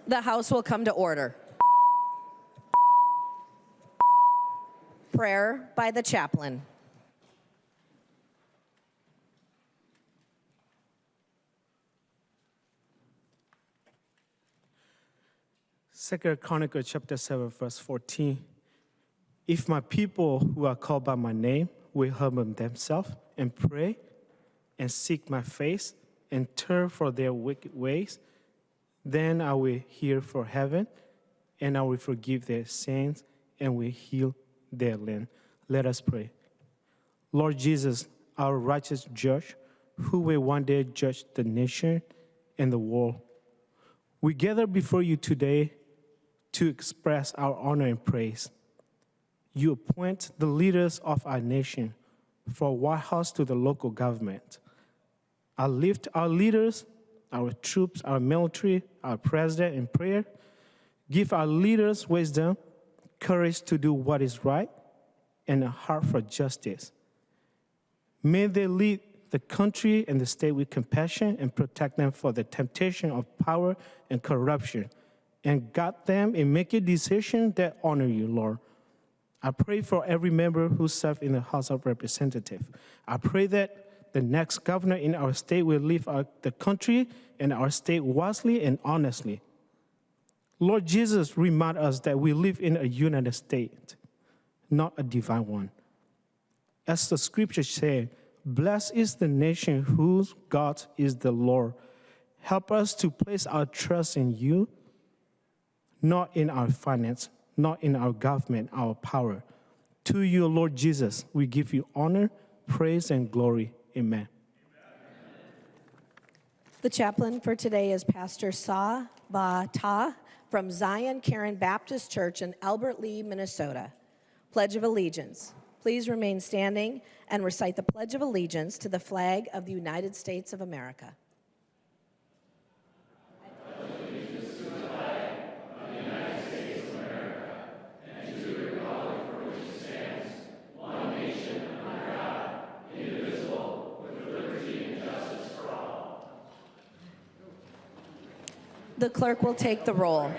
The House will come to order. Prayer by the chaplain. Second Chronicles chapter 7, verse 14. If my people who are called by my name will humble themselves and pray and seek my face and turn from their wicked ways, then I will hear from heaven and I will forgive their sins and will heal their land. Let us pray. Lord Jesus, our righteous judge, who will one day judge the nation and the world, we gather before you today to express our honor and praise. You appoint the leaders of our nation, from White House to the local government. I lift our leaders, our troops, our military, our president in prayer. Give our leaders wisdom, courage to do what is right, and a heart for justice. May they lead the country and the state with compassion and protect them from the temptation of power and corruption, and guide them in making decisions that honor you, Lord. I pray for every member who serves in the House of Representatives. I pray that the next governor in our state will lead the country and our state wisely and honestly. Lord Jesus, remind us that we live in a united state, not a divine one. As the scriptures say, blessed is the nation whose God is the Lord. Help us to place our trust in you, not in our finance, not in our government, our power. To you, Lord Jesus, we give you honor, praise, and glory. Amen. The chaplain for today is Pastor Sa Ba Ta from Zion Karen Baptist Church in Albert Lea, Minnesota. Pledge of Allegiance. Please remain standing and recite the Pledge of Allegiance to the flag of the United States of America. The clerk will take the roll.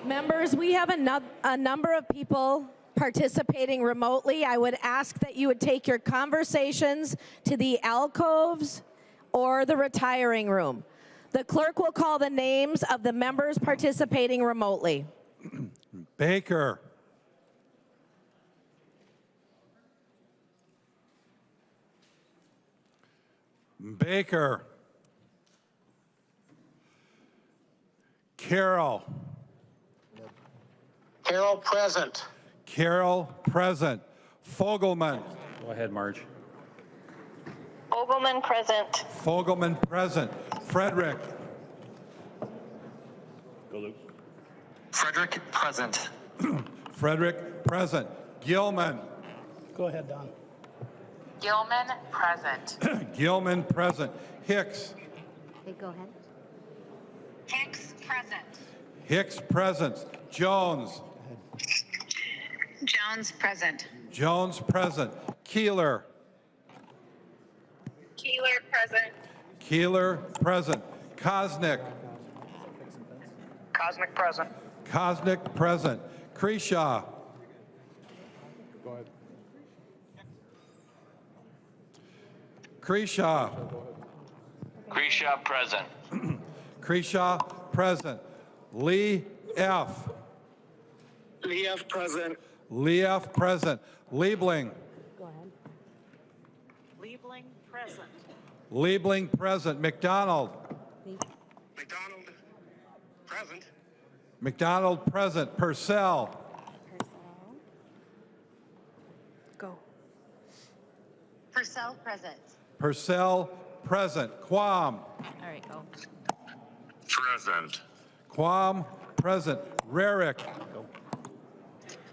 Members, we have a number of people participating remotely. I would ask that you would take your conversations to the alcoves or the retiring room. The clerk will call the names of the members participating remotely. Baker. Baker. Carroll. Carroll present. Carroll present. Fogelman. Go ahead, Marge. Fogelman present. Fogelman present. Frederick. Go, Luke. Frederick present. Frederick present. Gilman. Go ahead, Don. Gilman present. Gilman present. Hicks. Okay, go ahead. Hicks present. Hicks present. Jones. Jones, present. Jones, present. Keeler. Keeler, present. Keeler, present. Kosnick. Cosmic present. Kosnick, present. Kreshaw. Kreshaw. Grisha present. Kreshaw, present. Lee F. Lee F present. Lee F, present. Liebling. Liebling, present. Liebling, present. McDonald. McDonald present. McDonald, present. Purcell. Go. Purcell, present. Purcell, present. Quam. All right, go. Present. Quam, present. Rarick.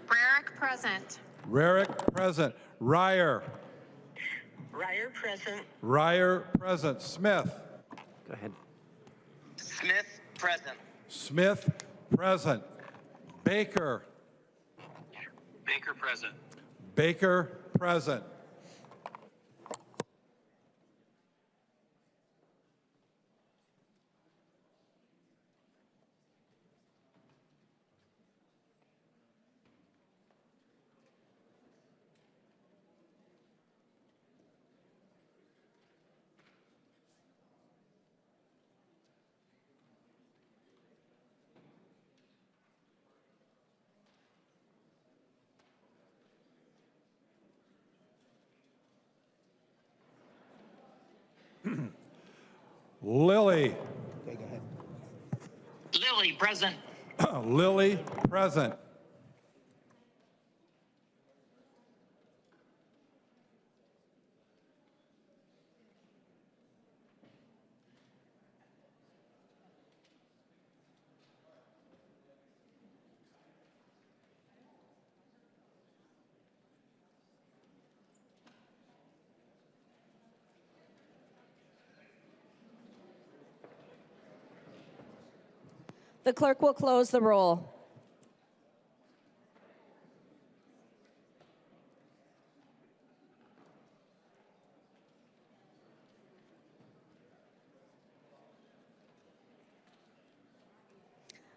Rarick, present. Rarick, present. Rymer. Rymer present. Rymer, present. Smith. Go ahead. Smith present. Smith, present. Baker. Baker present. Baker, present. Lilly. Lily present. Lilly, present. The clerk will close the roll.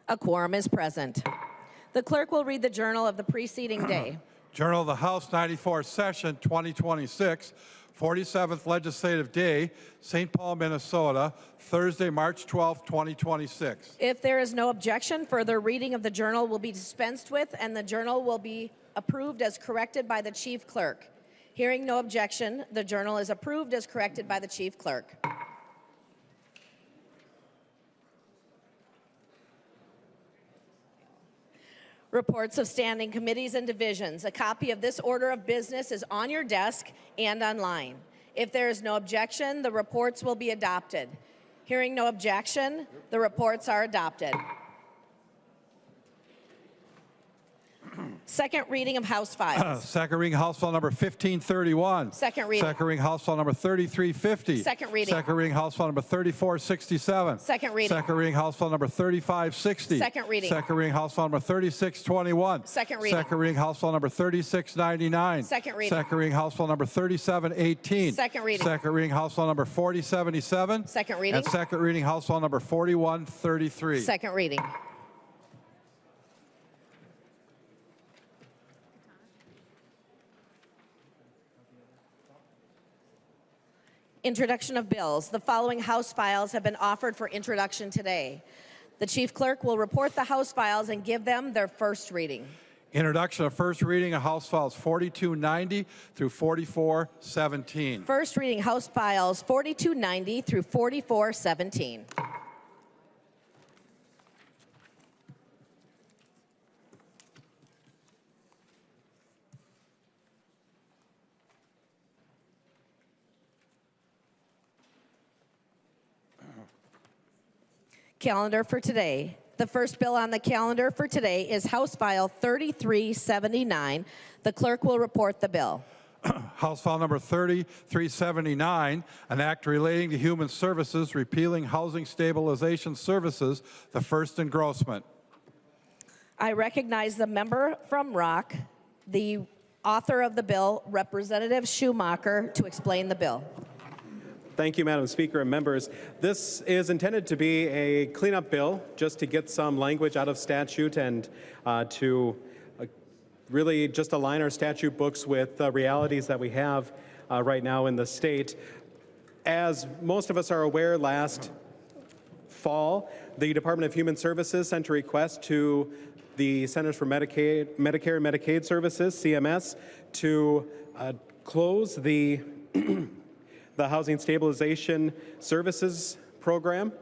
A quorum is present. The clerk will read the journal of the preceding day. Journal of the House 94th Session 2026, 47th Legislative Day, St. Paul, Minnesota, Thursday, March 12, 2026. If there is no objection, further reading of the journal will be dispensed with, and the journal will be approved as corrected by the chief clerk. Hearing no objection, the journal is approved as corrected by the chief clerk. Reports of standing committees and divisions. A copy of this order of business is on your desk and online. If there is no objection, the reports will be adopted. Hearing no objection, the reports are adopted. Second reading of House files. Second reading House File number 1531. Second reading. Second reading House File number 3350. Second reading. Second reading House File number 3467. Second reading. Second reading House File number 3560. Second reading. Second reading House File number 3621. Second reading. Second reading House File number 3699. Second reading. Second reading House File number 3718. Second reading. Second reading House File number 4077. Second reading. And second reading House File number 4133. Second reading. Introduction of bills. The following House files have been offered for introduction today. The chief clerk will report the House files and give them their first reading. Introduction of first reading of House Files 4290 through 4417. First reading House files 4290 through 4417. Calendar for today. The first bill on the calendar for today is House File 3379. The clerk will report the bill. House File number 3379, an act relating to human services, repealing housing stabilization services, the first engrossment. I recognize the member from Rock, the author of the bill, Representative Schomacker, to explain the bill. Thank you, Madam Speaker and members. This is intended to be a cleanup bill just to get some language out of statute and to really just align our statute books with the realities that we have right now in the state. As most of us are aware, last fall, the Department of Human Services sent a request to the Centers for Medicare and Medicaid Services, CMS, to close the the Housing Stabilization Services program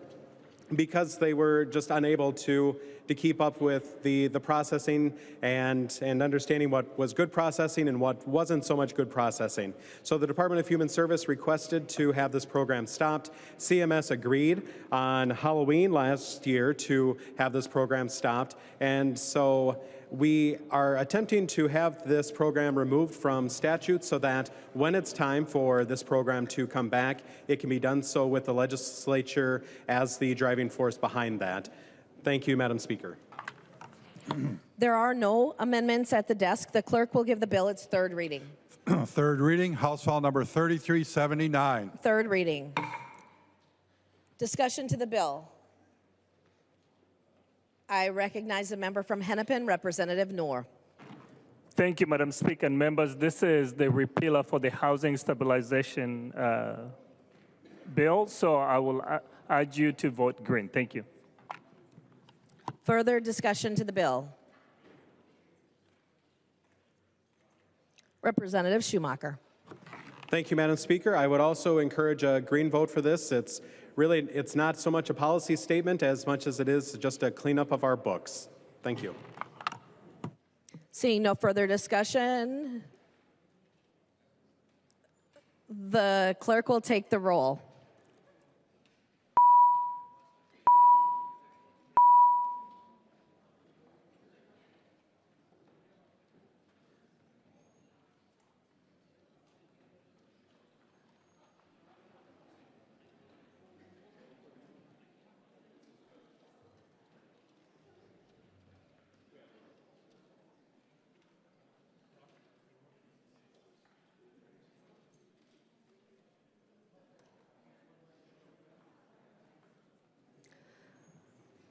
because they were just unable to keep up with the processing and understanding what was good processing and what wasn't so much good processing. So the Department of Human Service requested to have this program stopped. CMS agreed on Halloween last year to have this program stopped, and so we are attempting to have this program removed from statute so that when it's time for this program to come back, it can be done so with the legislature as the driving force behind that. Thank you, Madam Speaker. There are no amendments at the desk. The clerk will give the bill its third reading. Third reading, House File Number 3379. Third reading. Discussion to the bill. I recognize the member from Hennepin, Representative Noor. Thank you, Madam Speaker and members. This is the repealer for the housing stabilization bill, so I will urge you to vote green. Thank you. Further discussion to the bill. Representative Schomacker. Thank you, Madam Speaker. I would also encourage a green vote for this. It's not so much a policy statement as much as it is just a cleanup of our books. Thank you. Seeing no further discussion, the clerk will take the roll.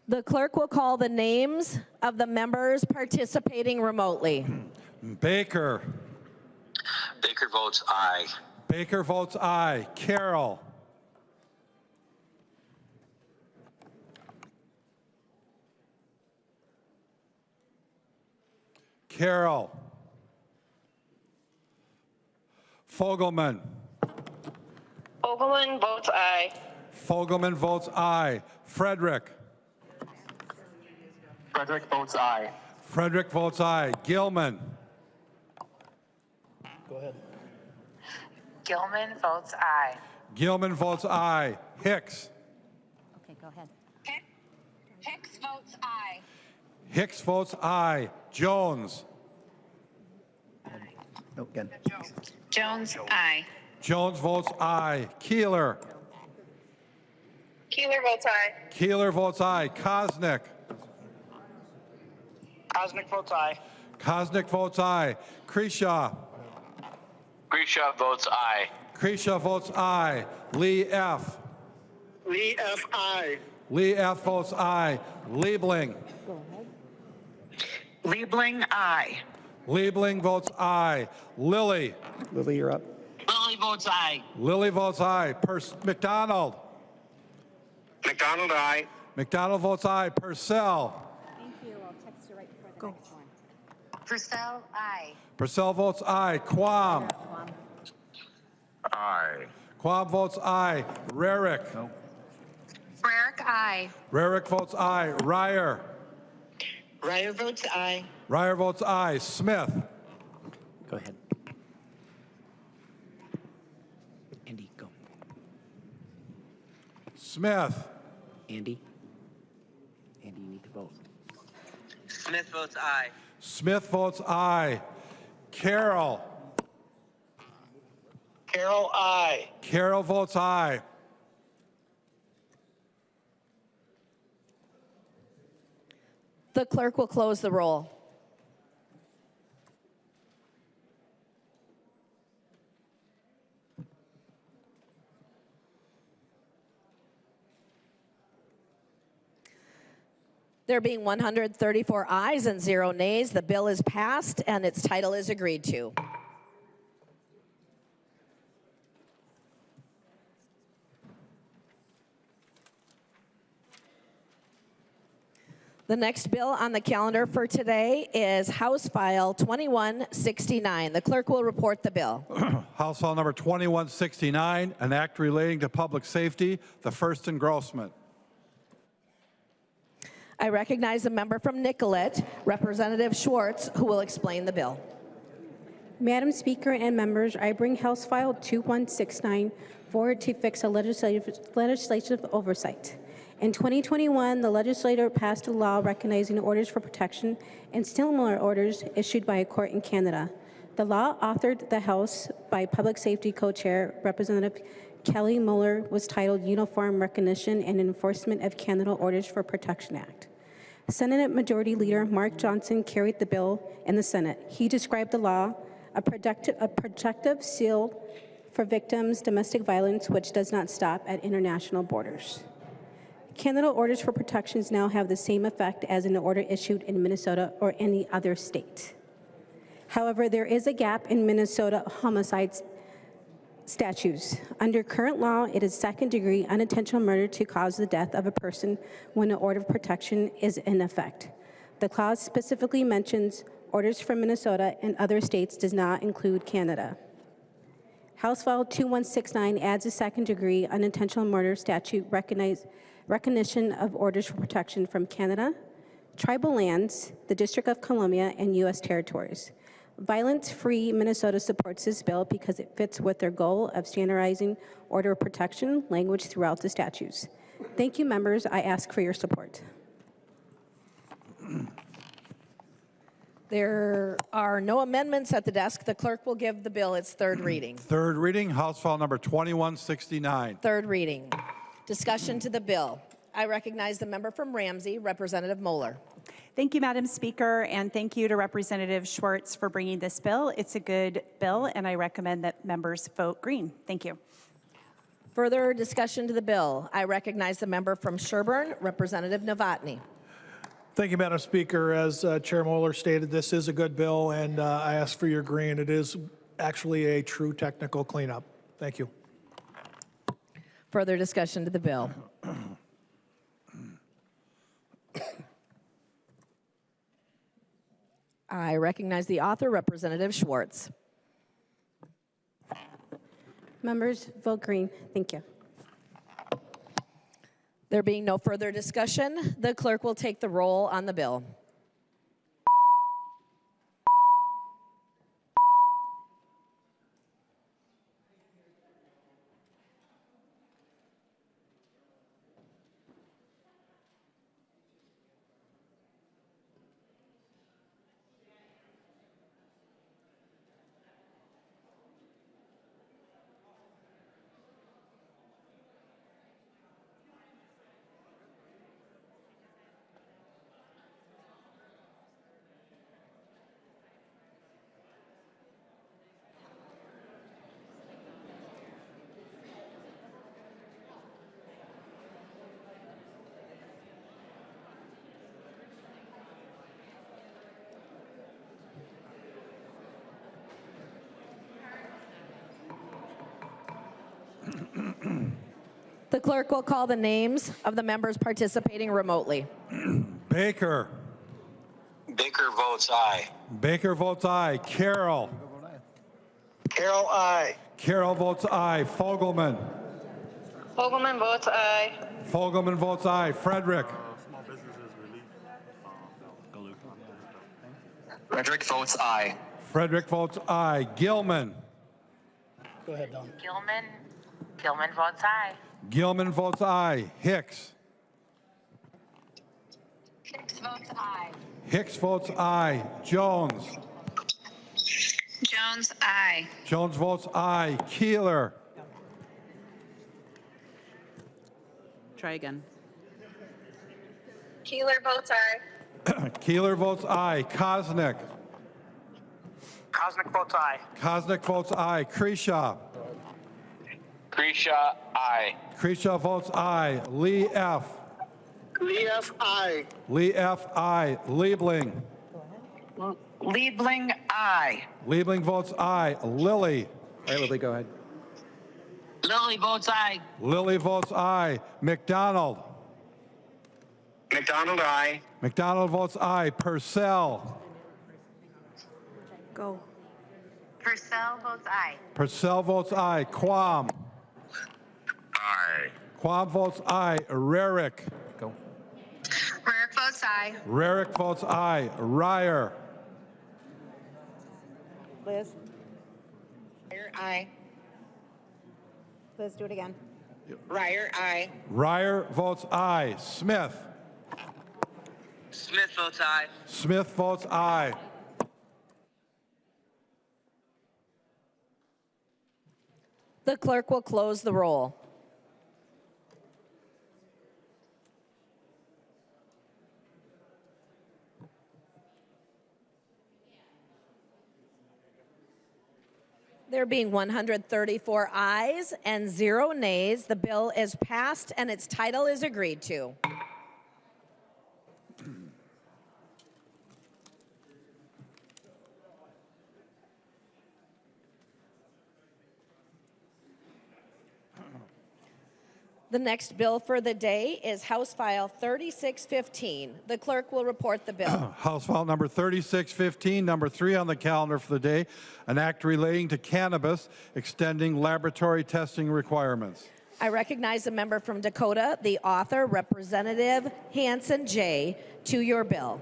The clerk will call the names of the members participating remotely. Baker. Baker votes aye. Baker votes aye. Carroll. Carroll. Fogelman. Fogelman votes aye. Fogelman votes aye. Frederick. Frederick votes aye. Frederick votes aye. Gilman. Gilman votes aye. Gilman votes aye. Hicks. Okay, go ahead. Hicks votes aye. Hicks votes aye. Jones. Again. Jones aye. Jones votes aye. Keeler. Keeler votes aye. Keeler votes aye. Koznick. Koznick votes aye. Koznick votes aye. Kreshaw. Grisha votes aye. Kreshaw votes aye. Lee F. Lee F. aye. Lee F. votes aye. Liebling. Liebling aye. Liebling votes aye. Lilly. Lily, you're up. Lilly votes aye. Lilly votes aye. McDonald. McDonald aye. McDonald votes aye. Purcell. Thank you. I'll text you right before the next one. Purcell aye. Purcell votes aye. Quam. Aye. Quam votes aye. Rarick. Rarick aye. Rarick votes aye. Rymer. Ryer votes aye. Rymer votes aye. Smith. Go ahead. Andy, go. Smith. Andy. Andy, you need to vote. Smith votes aye. Smith votes aye. Carroll. Carroll aye. Carroll votes aye. The clerk will close the roll. There being 134 ayes and 0 nays, the bill is passed and its title is agreed to. The next bill on the calendar for today is House File 2169. The clerk will report the bill. House File number 2169, an act relating to public safety, the first engrossment. I recognize the member from Nicollet, Representative Schwartz, who will explain the bill. Madam Speaker and members, I bring House File 2169 forward to fix a legislative oversight. In 2021, the legislature passed a law recognizing orders for protection and similar orders issued by a court in Canada. The law, authored the House by Public Safety Co-Chair Representative Kelly Muller, was titled Uniform Recognition and Enforcement of Canada Orders for Protection Act. Senate Majority Leader Mark Johnson carried the bill in the Senate. He described the law a protective shield for victims of domestic violence, which does not stop at international borders. Canada orders for protections now have the same effect as an order issued in Minnesota or any other state. However, there is a gap in Minnesota homicide statutes. Under current law, it is second-degree unintentional murder to cause the death of a person when an order of protection is in effect. The clause specifically mentions orders from Minnesota and other states, does not include Canada. House File 2169 adds a second-degree unintentional murder statute recognition of orders for protection from Canada, tribal lands, the District of Columbia, and U.S. territories. Violence-Free Minnesota supports this bill because it fits with their goal of standardizing order of protection language throughout the statutes. Thank you, members. I ask for your support. There are no amendments at the desk. The clerk will give the bill its third reading. Third reading, House File number 2169. Third reading. Discussion to the bill. I recognize the member from Ramsey, Representative Moeller. Thank you, Madam Speaker, and thank you to Representative Schwartz for bringing this bill. It's a good bill, and I recommend that members vote green. Thank you. Further discussion to the bill. I recognize the member from Sherburne, Representative Novotny. Thank you, Madam Speaker. As Chair Moeller stated, this is a good bill, and I ask for your green. It is actually a true technical cleanup. Thank you. Further discussion to the bill. I recognize the author, Representative Schwartz. Members, vote green. Thank you. There being no further discussion, the clerk will take the roll on the bill. The clerk will call the names of the members participating remotely. Baker. Baker votes aye. Baker votes aye. Carroll. Carroll, aye. Carroll votes aye. Fogelman. Fogelman votes aye. Fogelman votes aye. Frederick. Frederick votes aye. Frederick votes aye. Gilman. Go ahead, Don. Gilman votes aye. Gilman votes aye. Hicks. Hicks votes aye. Hicks votes aye. Jones. Jones aye. Jones votes aye. Keeler. Try again. Keeler votes aye. Keeler votes aye. Koznick. Cosmic votes aye. Koznick votes aye. Kreshaw. Grisha, aye. Kreshaw votes aye. Lee F. Lee F. I. Lee F. I. Liebling. Liebling, aye. Liebling votes aye. Lilly. All right, Lily, go ahead. Lily votes aye. Lilly votes aye. McDonald. McDonald, I. McDonald votes aye. Purcell. Go. Purcell votes aye. Purcell votes aye. Quam. Aye. Quam votes aye. Rarick. Go. Rarick votes aye. Rarick votes aye. Ryer. Liz. Ryer, aye. Liz, do it again. Ryer, aye. Ryer votes aye. Smith. Smith votes aye. Smith votes aye. The clerk will close the roll. There being 134 ayes and 0 nays, the bill is passed and its title is agreed to. The next bill for the day is House File 3615. The clerk will report the bill. House File number 3615, number 3 on the calendar for the day, an act relating to cannabis, extending laboratory testing requirements. I recognize a member from Dakota, the author, Representative Hanson J., to your bill.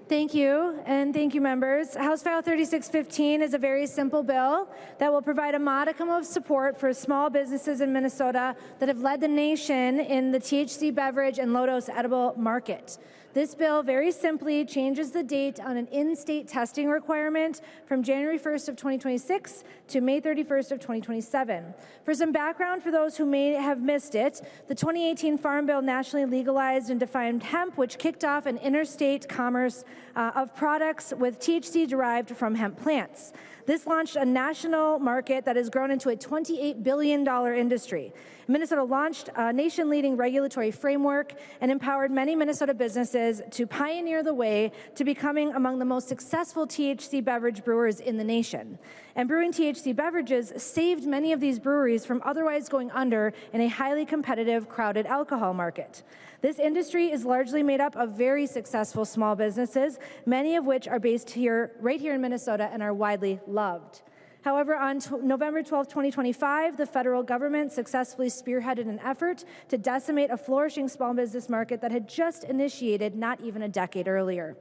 Thank you, and thank you, members. House File 3615 is a very simple bill that will provide a modicum of support for small businesses in Minnesota that have led the nation in the THC beverage and low-dose edible market. This bill very simply changes the date on an in-state testing requirement from January 1st of 2026 to May 31st of 2027. For some background for those who may have missed it, the 2018 Farm Bill nationally legalized and defined hemp, which kicked off an interstate commerce of products with THC derived from hemp plants. This launched a national market that has grown into a $28 billion industry. Minnesota launched a nation-leading regulatory framework and empowered many Minnesota businesses to pioneer the way to becoming among the most successful THC beverage brewers in the nation. And brewing THC beverages saved many of these breweries from otherwise going under in a highly competitive, crowded alcohol market. This industry is largely made up of very successful small businesses, many of which are based here, right here in Minnesota, and are widely loved. However, on November 12, 2025, the federal government successfully spearheaded an effort to decimate a flourishing small business market that had just initiated not even a decade earlier.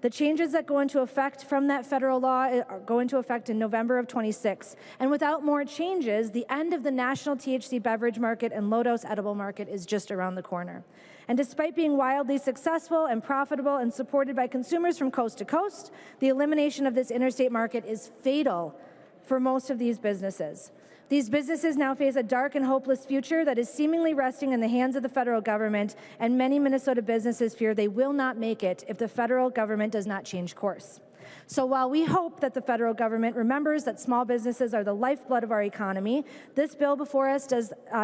The changes that go into effect from that federal law go into effect in November of 26. And without more changes, the end of the national THC beverage market and low-dose edible market is just around the corner. And despite being wildly successful and profitable and supported by consumers from coast to coast, the elimination of this interstate market is fatal for most of these businesses. These businesses now face a dark and hopeless future that is seemingly resting in the hands of the federal government, and many Minnesota businesses fear they will not make it if the federal government does not change course. So while we hope that the federal government remembers that small businesses are the lifeblood of our economy, this bill before us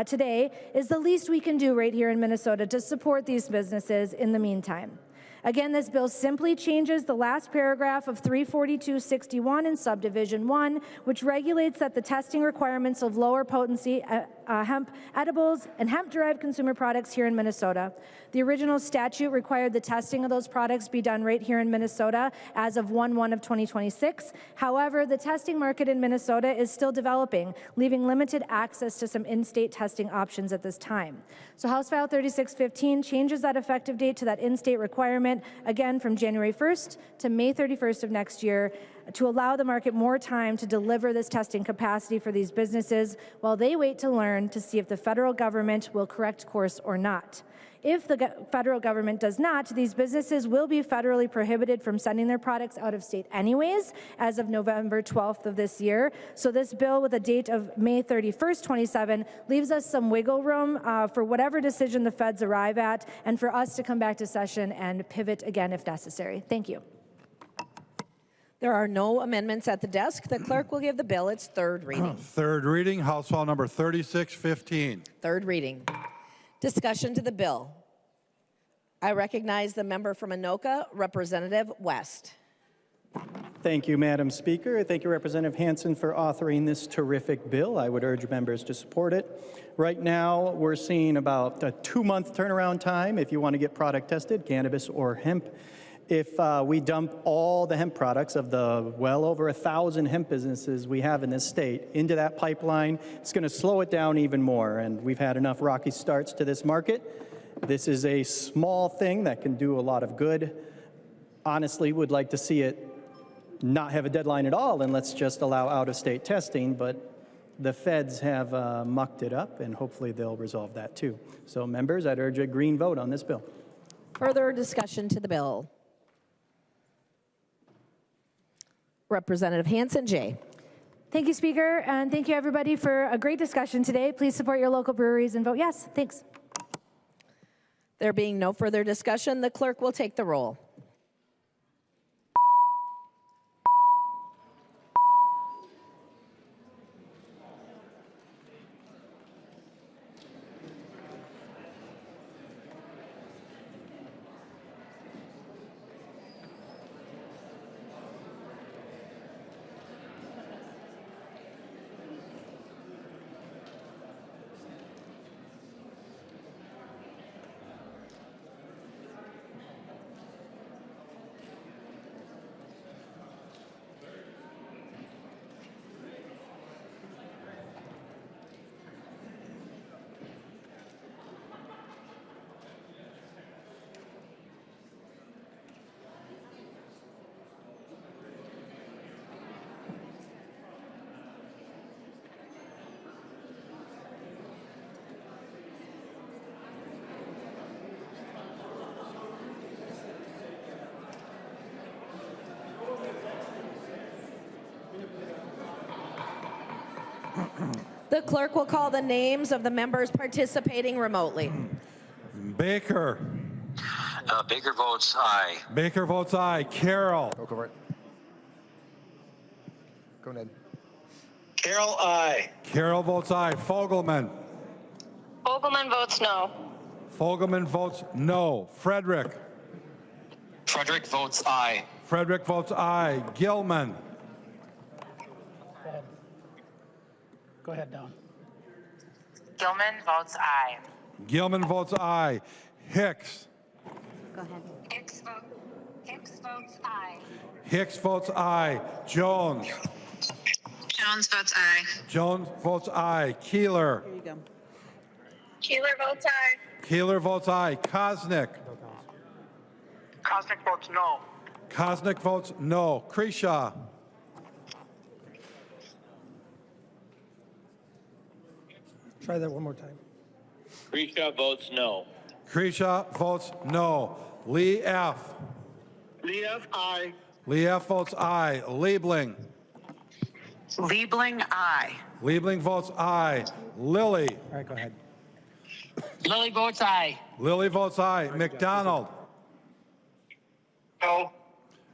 today is the least we can do right here in Minnesota to support these businesses in the meantime. Again, this bill simply changes the last paragraph of 34261 in subdivision 1, which regulates that the testing requirements of lower potency hemp edibles and hemp-derived consumer products here in Minnesota. The original statute required the testing of those products be done right here in Minnesota as of 1/1 of 2026. However, the testing market in Minnesota is still developing, leaving limited access to some in-state testing options at this time. So House File 3615 changes that effective date to that in-state requirement, again from January 1st to May 31st of next year, to allow the market more time to deliver this testing capacity for these businesses while they wait to learn to see if the federal government will correct course or not. If the federal government does not, these businesses will be federally prohibited from sending their products out of state anyways as of November 12th of this year. So this bill with a date of May 31st, 27 leaves us some wiggle room for whatever decision the feds arrive at and for us to come back to session and pivot again if necessary. Thank you. There are no amendments at the desk. The clerk will give the bill its third reading. Third reading, House File number 3615. Third reading. Discussion to the bill. I recognize the member from Anoka, Representative West. Thank you, Madam Speaker. Thank you, Representative Hanson, for authoring this terrific bill. I would urge members to support it. Right now, we're seeing about a 2-month turnaround time if you want to get product tested, cannabis or hemp. If we dump all the hemp products of the well over 1,000 hemp businesses we have in this state into that pipeline, it's going to slow it down even more. And we've had enough rocky starts to this market. This is a small thing that can do a lot of good. Honestly, would like to see it not have a deadline at all, and let's just allow out-of-state testing, but the feds have mucked it up, and hopefully they'll resolve that too. So members, I'd urge a green vote on this bill. Further discussion to the bill. Representative Hanson, J. Thank you, Speaker, and thank you, everybody, for a great discussion today. Please support your local breweries and vote yes. Thanks. There being no further discussion, the clerk will take the roll. The clerk will call the names of the members participating remotely. Baker. Baker votes aye. Baker votes aye. Carroll. Go for it. Go ahead. Carroll, aye. Carroll votes aye. Fogelman. Fogelman votes no. Fogelman votes no. Frederick. Frederick votes aye. Frederick votes aye. Gilman. Go ahead, Don. Gilman votes aye. Gilman votes aye. Hicks. Go ahead. Hicks votes aye. Hicks votes aye. Jones. Jones votes aye. Jones votes aye. Keeler. Here you go. Keeler votes aye. Keeler votes aye. Kosnick. Cosnick votes no. Kosnick votes no. Kreshaw. Try that one more time. Kreshaw votes no. Kreshaw votes no. Lee F. Lee F, aye. Lee F votes aye. Liebling. Liebling aye. Liebling votes aye. Lilly. All right, go ahead. Lilly votes aye. Lilly votes aye. McDonald. No.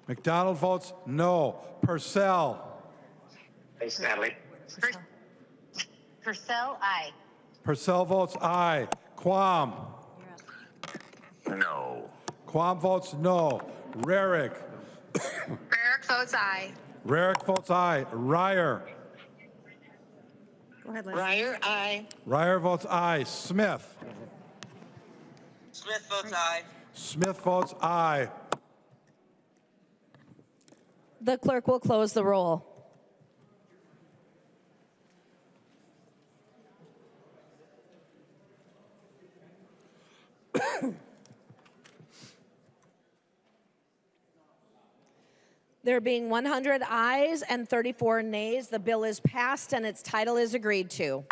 McDonald votes no. Purcell. Thanks, Natalie. Purcell aye. Purcell votes aye. Quam. No. Quam votes no. Rarick. Rarick votes aye. Rarick votes aye. Rymer. Go ahead, Liz. Ryder aye. Rymer votes aye. Smith. Smith votes aye. Smith votes aye. The clerk will close the roll. There being 100 ayes and 34 nays, the bill is passed and its title is agreed to.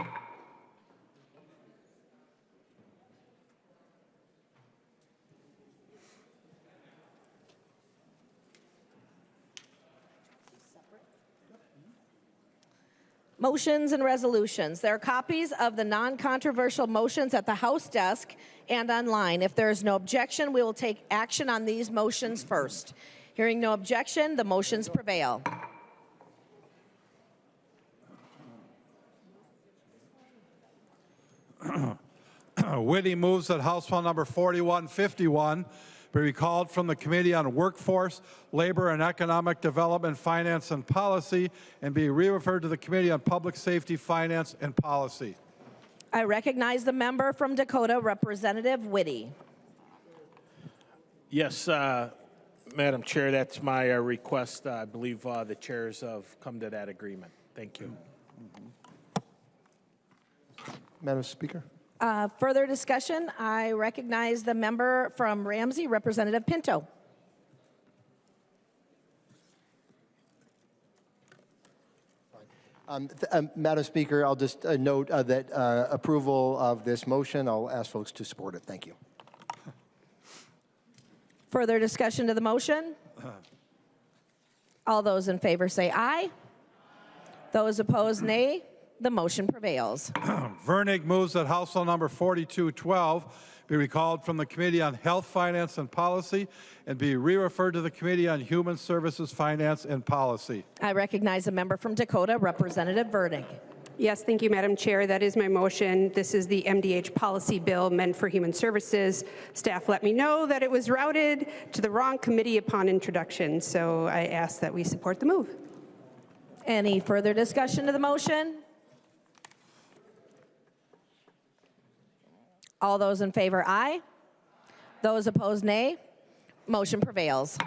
Motions and resolutions. There are copies of the non-controversial motions at the House desk and online. If there is no objection, we will take action on these motions first. Hearing no objection, the motions prevail. Whitty moves that House File Number 4151 be recalled from the Committee on Workforce, Labor and Economic Development, Finance and Policy, and be re-referred to the Committee on Public Safety, Finance and Policy. I recognize the member from Dakota, Representative Whitty. Yes, Madam Chair, that's my request. I believe the chairs have come to that agreement. Thank you. Madam Speaker. Further discussion, I recognize the member from Ramsey, Representative Pinto. Madam Speaker, I'll just note that approval of this motion, I'll ask folks to support it. Thank you. Further discussion to the motion? All those in favor say aye. Those opposed, nay. The motion prevails. Vernig moves that House File Number 4212 be recalled from the Committee on Health, Finance and Policy and be re-referred to the Committee on Human Services, Finance and Policy. I recognize a member from Dakota, Representative Vernig. Yes, thank you, Madam Chair. That is my motion. This is the MDH policy bill meant for human services. Staff let me know that it was routed to the wrong committee upon introduction, so I ask that we support the move. Any further discussion to the motion? All those in favor, aye. Those opposed, nay. Motion prevails.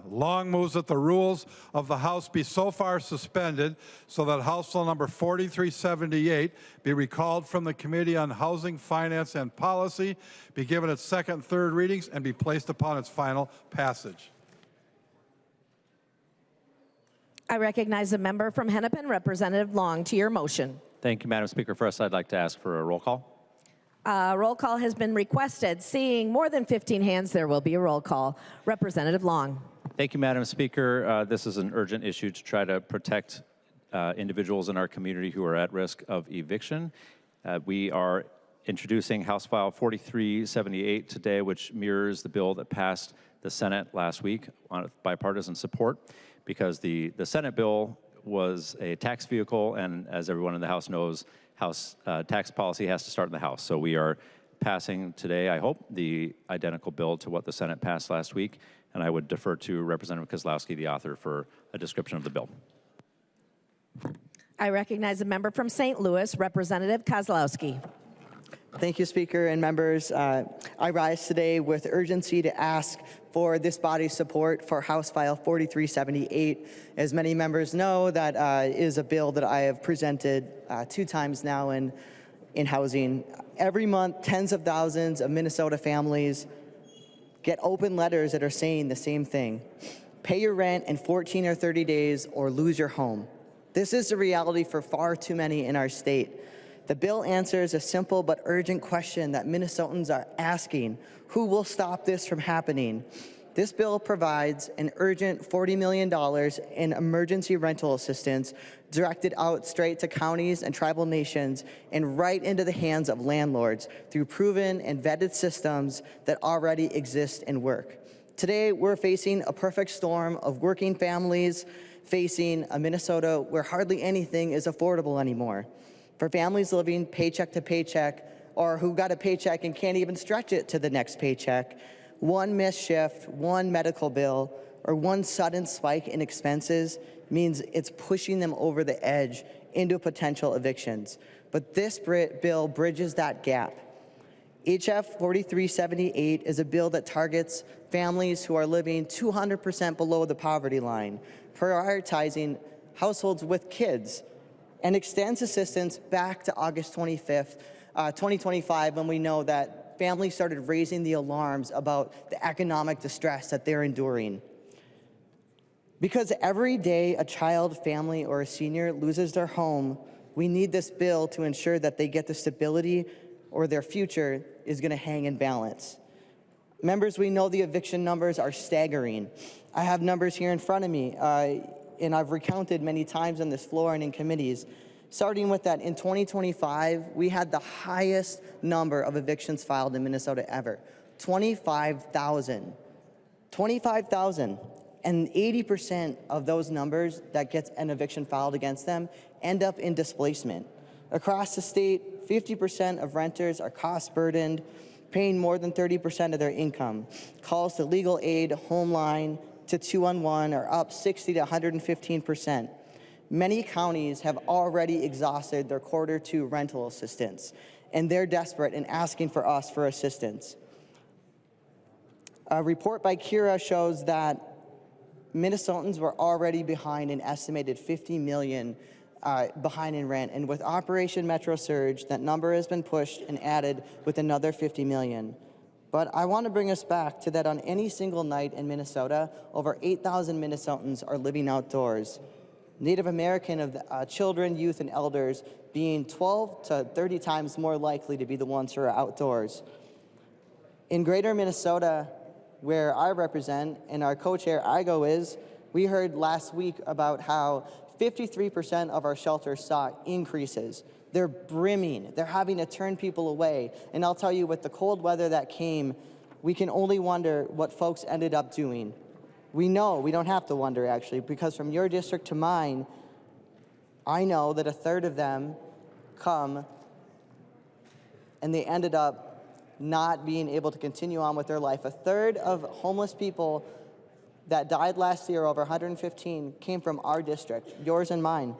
Long moves that the rules of the House be so far suspended so that House File Number 4378 be recalled from the Committee on Housing, Finance and Policy, be given its second and third readings, and be placed upon its final passage. I recognize a member from Hennepin, Representative Long, to your motion. Thank you, Madam Speaker. First, I'd like to ask for a roll call. Roll call has been requested. Seeing more than 15 hands, there will be a roll call. Representative Long. Thank you, Madam Speaker. This is an urgent issue to try to protect individuals in our community who are at risk of eviction. We are introducing House File 4378 today, which mirrors the bill that passed the Senate last week on bipartisan support, because the Senate bill was a tax vehicle, and as everyone in the House knows, House tax policy has to start in the House. So we are passing today, I hope, the identical bill to what the Senate passed last week, and I would defer to Representative Kozlowski, the author, for a description of the bill. I recognize a member from St. Louis, Representative Kozlowski. Thank you, Speaker and members. I rise today with urgency to ask for this body's support for House File 4378. As many members know, that is a bill that I have presented 2 times now in housing. Every month, tens of thousands of Minnesota families get open letters that are saying the same thing. Pay your rent in 14 or 30 days or lose your home. This is the reality for far too many in our state. The bill answers a simple but urgent question that Minnesotans are asking: who will stop this from happening? This bill provides an urgent $40 million in emergency rental assistance directed out straight to counties and tribal nations and right into the hands of landlords through proven and vetted systems that already exist and work. Today, we're facing a perfect storm of working families facing a Minnesota where hardly anything is affordable anymore. For families living paycheck to paycheck, or who got a paycheck and can't even stretch it to the next paycheck, one missed shift, one medical bill, or one sudden spike in expenses means it's pushing them over the edge into potential evictions. But this bill bridges that gap. HF 4378 is a bill that targets families who are living 200% below the poverty line, prioritizing households with kids, and extends assistance back to August 25th, 2025, when we know that families started raising the alarms about the economic distress that they're enduring. Because every day a child, family, or a senior loses their home, we need this bill to ensure that they get the stability or their future is going to hang in balance. Members, we know the eviction numbers are staggering. I have numbers here in front of me, and I've recounted many times on this floor and in committees. Starting with that, in 2025, we had the highest number of evictions filed in Minnesota ever, 25,000. 25,000. And 80% of those numbers that gets an eviction filed against them end up in displacement. Across the state, 50% of renters are cost burdened, paying more than 30% of their income. Calls to legal aid, Homeline, to 211 are up 60 to 115%. Many counties have already exhausted their quarter two rental assistance, and they're desperate and asking for us for assistance. A report by Kira shows that Minnesotans were already behind an estimated $50 million behind in rent, and with Operation Metro Surge, that number has been pushed and added with another $50 million. But I want to bring us back to that on any single night in Minnesota, over 8,000 Minnesotans are living outdoors. Native American children, youth, and elders being 12 to 30 times more likely to be the ones who are outdoors. In greater Minnesota, where I represent and our co-chair Igo is, we heard last week about how 53% of our shelters saw increases. They're brimming. They're having to turn people away. And I'll tell you, with the cold weather that came, we can only wonder what folks ended up doing. We know, we don't have to wonder actually, because from your district to mine, I know that a third of them come and they ended up not being able to continue on with their life. A third of homeless people that died last year, over 115, came from our district, yours and mine.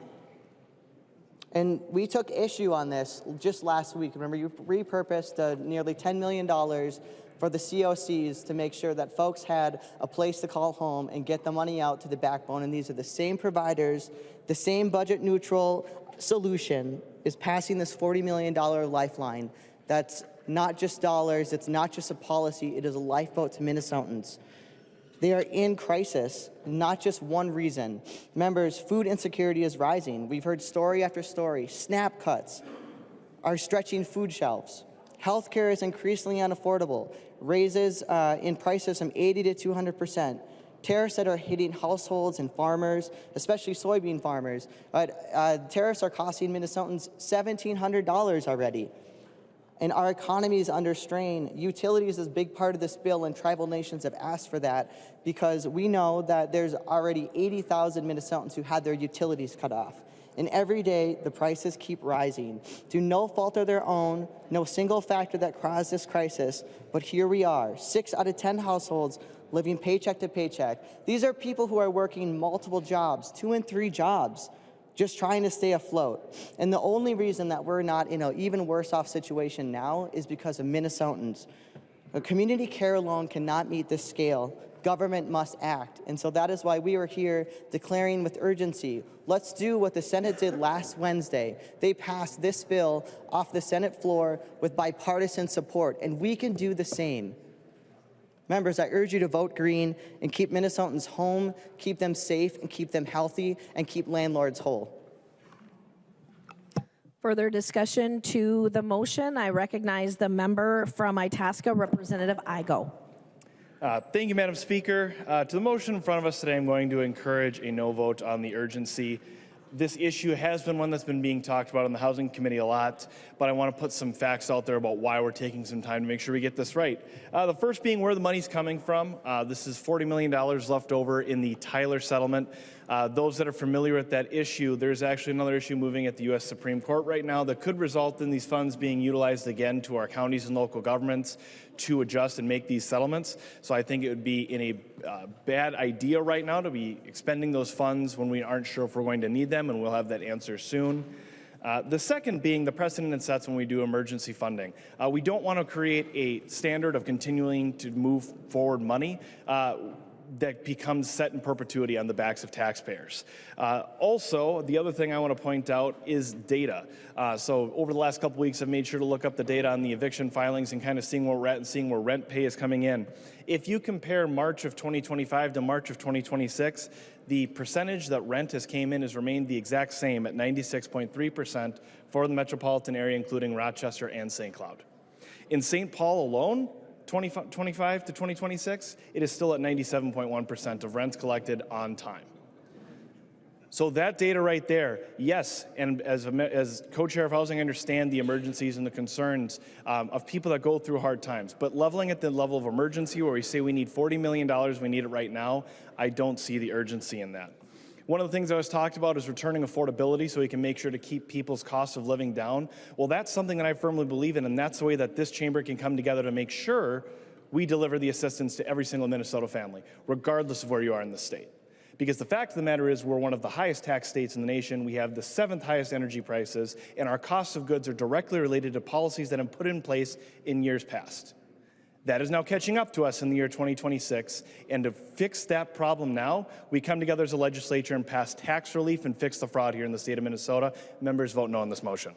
And we took issue on this just last week. Remember, you repurposed nearly $10 million for the COCs to make sure that folks had a place to call home and get the money out to the backbone. And these are the same providers. The same budget neutral solution is passing this $40 million lifeline. That's not just dollars. It's not just a policy. It is a lifeboat to Minnesotans. They are in crisis, not just one reason. Members, food insecurity is rising. We've heard story after story. SNAP cuts are stretching food shelves. Healthcare is increasingly unaffordable. Raises in prices from 80 to 200%. Tariffs that are hitting households and farmers, especially soybean farmers. Tariffs are costing Minnesotans $1,700 already. And our economy is under strain. Utilities is a big part of this bill, and tribal nations have asked for that because we know that there's already 80,000 Minnesotans who had their utilities cut off. And every day, the prices keep rising. Through no fault of their own, no single factor that caused this crisis, but here we are, 6 out of 10 households living paycheck to paycheck. These are people who are working multiple jobs, 2 and 3 jobs, just trying to stay afloat. And the only reason that we're not in an even worse off situation now is because of Minnesotans. A community care alone cannot meet this scale. Government must act. And so that is why we are here declaring with urgency. Let's do what the Senate did last Wednesday. They passed this bill off the Senate floor with bipartisan support, and we can do the same. Members, I urge you to vote green and keep Minnesotans home, keep them safe, and keep them healthy, and keep landlords whole. Further discussion to the motion. I recognize the member from Itasca, Representative Igo. Thank you, Madam Speaker. To the motion in front of us today, I'm going to encourage a no vote on the urgency. This issue has been one that's been being talked about in the Housing Committee a lot, but I want to put some facts out there about why we're taking some time to make sure we get this right. The first being where the money's coming from. This is $40 million left over in the Tyler settlement. Those that are familiar with that issue, there's actually another issue moving at the U.S. Supreme Court right now that could result in these funds being utilized again to our counties and local governments to adjust and make these settlements. So I think it would be in a bad idea right now to be expending those funds when we aren't sure if we're going to need them, and we'll have that answer soon. The second being the precedent it sets when we do emergency funding. We don't want to create a standard of continuing to move forward money that becomes set in perpetuity on the backs of taxpayers. Also, the other thing I want to point out is data. So over the last couple weeks, I've made sure to look up the data on the eviction filings and kind of seeing where we're at and seeing where rent pay is coming in. If you compare March of 2025 to March of 2026, the percentage that rent has came in has remained the exact same at 96.3% for the metropolitan area, including Rochester and St. Cloud. In St. Paul alone, 2025 to 2026, it is still at 97.1% of rents collected on time. So that data right there, yes, and as co-chair of housing, I understand the emergencies and the concerns of people that go through hard times. But leveling at the level of emergency where we say we need $40 million, we need it right now, I don't see the urgency in that. One of the things that was talked about is returning affordability so we can make sure to keep people's cost of living down. Well, that's something that I firmly believe in, and that's the way that this chamber can come together to make sure we deliver the assistance to every single Minnesota family, regardless of where you are in the state. Because the fact of the matter is we're one of the highest tax states in the nation. We have the 7th highest energy prices, and our costs of goods are directly related to policies that have been put in place in years past. That is now catching up to us in the year 2026, and to fix that problem now, we come together as a legislature and pass tax relief and fix the fraud here in the state of Minnesota. Members vote no on this motion.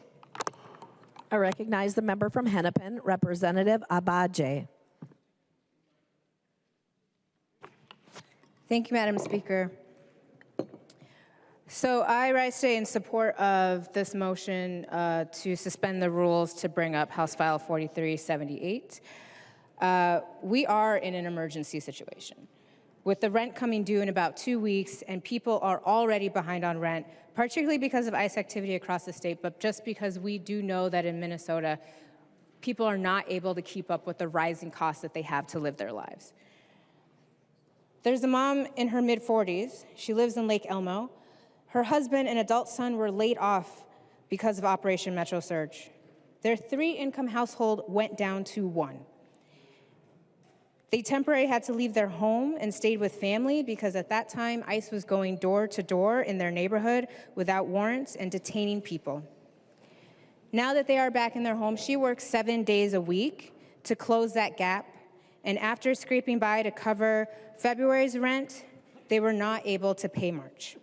I recognize the member from Hennepin, Representative Abaje. Thank you, Madam Speaker. So I rise today in support of this motion to suspend the rules to bring up House File 4378. We are in an emergency situation. With the rent coming due in about 2 weeks, and people are already behind on rent, particularly because of ICE activity across the state, but just because we do know that in Minnesota, people are not able to keep up with the rising costs that they have to live their lives. There's a mom in her mid-40s. She lives in Lake Elmo. Her husband and adult son were laid off because of Operation Metro Surge. Their 3-income household went down to 1. They temporarily had to leave their home and stayed with family because at that time, ICE was going door to door in their neighborhood without warrants and detaining people. Now that they are back in their home, she works 7 days a week to close that gap. And after scraping by to cover February's rent, they were not able to pay March.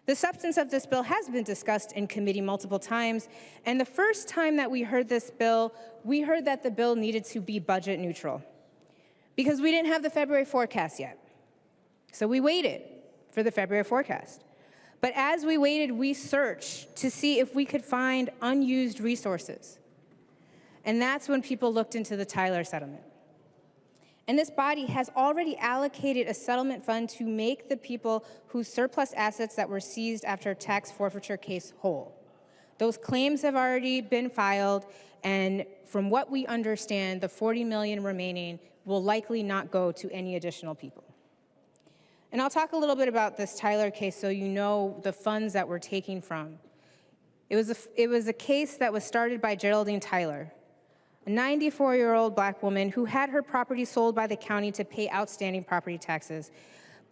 The substance of this bill has been discussed in committee multiple times, and the first time that we heard this bill, we heard that the bill needed to be budget neutral because we didn't have the February forecast yet. So we waited for the February forecast. But as we waited, we searched to see if we could find unused resources. And that's when people looked into the Tyler settlement. And this body has already allocated a settlement fund to make the people whose surplus assets that were seized after a tax forfeiture case whole. Those claims have already been filed, and from what we understand, the $40 million remaining will likely not go to any additional people. And I'll talk a little bit about this Tyler case so you know the funds that we're taking from. It was a case that was started by Geraldine Tyler, a 94-year-old black woman who had her property sold by the county to pay outstanding property taxes.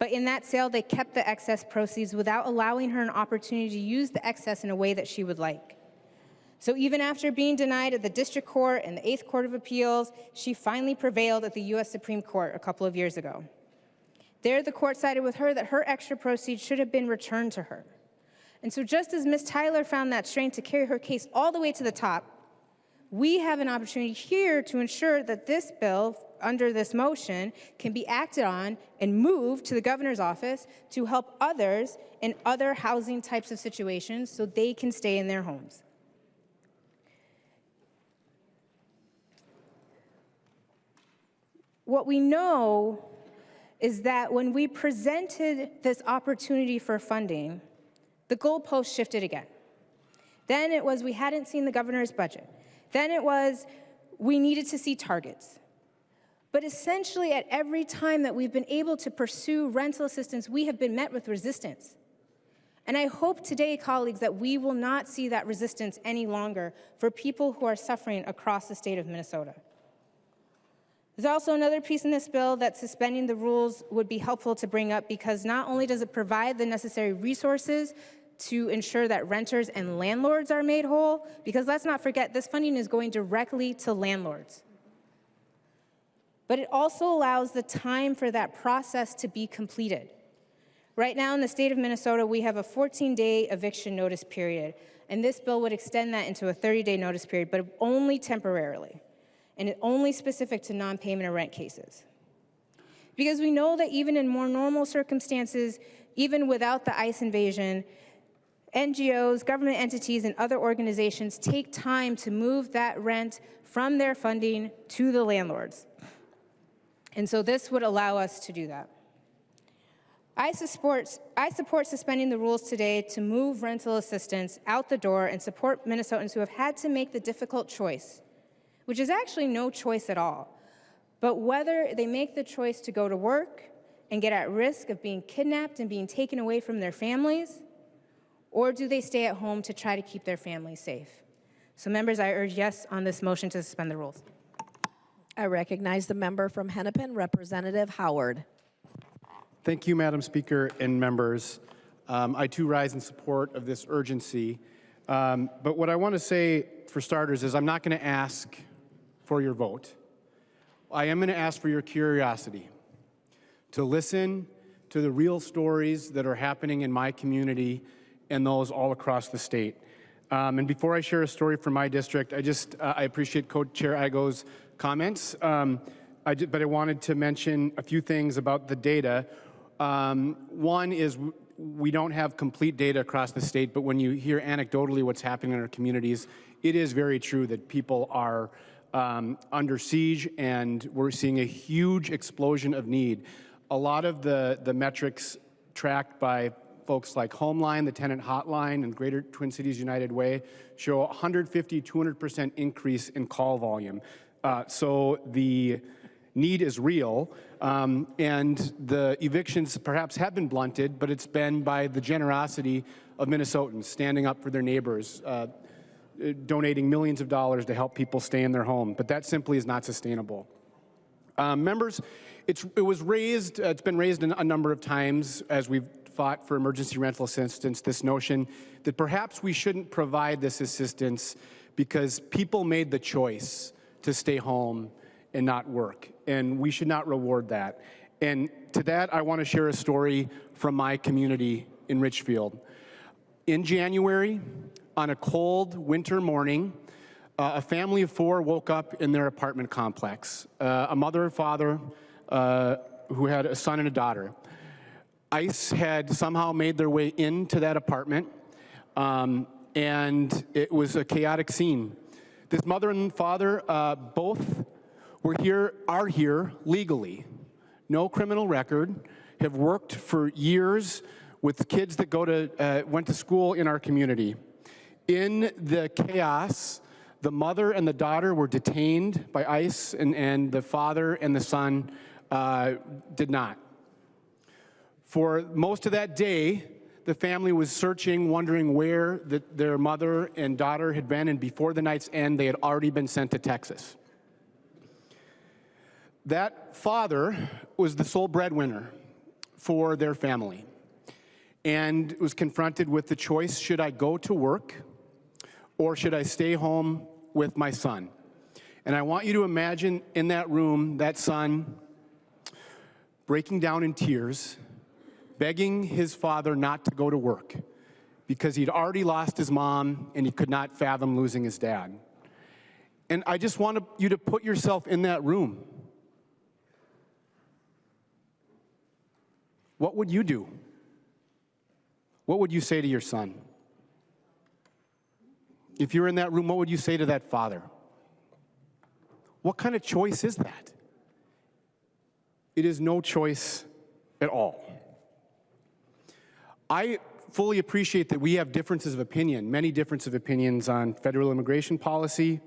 But in that sale, they kept the excess proceeds without allowing her an opportunity to use the excess in a way that she would like. So even after being denied at the District Court and the 8th Court of Appeals, she finally prevailed at the U.S. Supreme Court a couple of years ago. There, the court sided with her that her extra proceeds should have been returned to her. And so just as Ms. Tyler found that strength to carry her case all the way to the top, we have an opportunity here to ensure that this bill, under this motion, can be acted on and moved to the governor's office to help others in other housing types of situations so they can stay in their homes. What we know is that when we presented this opportunity for funding, the goalpost shifted again. Then it was we hadn't seen the governor's budget. Then it was we needed to see targets. But essentially at every time that we've been able to pursue rental assistance, we have been met with resistance. And I hope today, colleagues, that we will not see that resistance any longer for people who are suffering across the state of Minnesota. There's also another piece in this bill that suspending the rules would be helpful to bring up because not only does it provide the necessary resources to ensure that renters and landlords are made whole, because let's not forget, this funding is going directly to landlords. But it also allows the time for that process to be completed. Right now in the state of Minnesota, we have a 14-day eviction notice period, and this bill would extend that into a 30-day notice period, but only temporarily, and it's only specific to non-payment of rent cases. Because we know that even in more normal circumstances, even without the ICE invasion, NGOs, government entities, and other organizations take time to move that rent from their funding to the landlords. And so this would allow us to do that. I support suspending the rules today to move rental assistance out the door and support Minnesotans who have had to make the difficult choice, which is actually no choice at all, but whether they make the choice to go to work and get at risk of being kidnapped and being taken away from their families, or do they stay at home to try to keep their families safe? So members, I urge yes on this motion to suspend the rules. I recognize the member from Hennepin, Representative Howard. Thank you, Madam Speaker and members. I too rise in support of this urgency. But what I want to say for starters is I'm not going to ask for your vote. I am going to ask for your curiosity to listen to the real stories that are happening in my community and those all across the state. And before I share a story from my district, I appreciate Co-Chair Igo's comments, but I wanted to mention a few things about the data. One is we don't have complete data across the state, but when you hear anecdotally what's happening in our communities, it is very true that people are under siege, and we're seeing a huge explosion of need. A lot of the metrics tracked by folks like Homeline, the Tenant Hotline, and Greater Twin Cities United Way show 150, 200% increase in call volume. So the need is real, and the evictions perhaps have been blunted, but it's been by the generosity of Minnesotans standing up for their neighbors, donating millions of dollars to help people stay in their home. But that simply is not sustainable. Members, it's been raised a number of times as we've fought for emergency rental assistance, this notion that perhaps we shouldn't provide this assistance because people made the choice to stay home and not work, and we should not reward that. And to that, I want to share a story from my community in Richfield. In January, on a cold winter morning, a family of four woke up in their apartment complex, a mother and father who had a son and a daughter. ICE had somehow made their way into that apartment, and it was a chaotic scene. This mother and father both are here legally, no criminal record, have worked for years with kids that went to school in our community. In the chaos, the mother and the daughter were detained by ICE, and the father and the son did not. For most of that day, the family was searching, wondering where their mother and daughter had been, and before the night's end, they had already been sent to Texas. That father was the sole breadwinner for their family and was confronted with the choice, should I go to work or should I stay home with my son? And I want you to imagine in that room, that son breaking down in tears, begging his father not to go to work because he'd already lost his mom and he could not fathom losing his dad. And I just want you to put yourself in that room. What would you do? What would you say to your son? If you're in that room, what would you say to that father? What kind of choice is that? It is no choice at all. I fully appreciate that we have differences of opinion, many differences of opinions on federal immigration policy,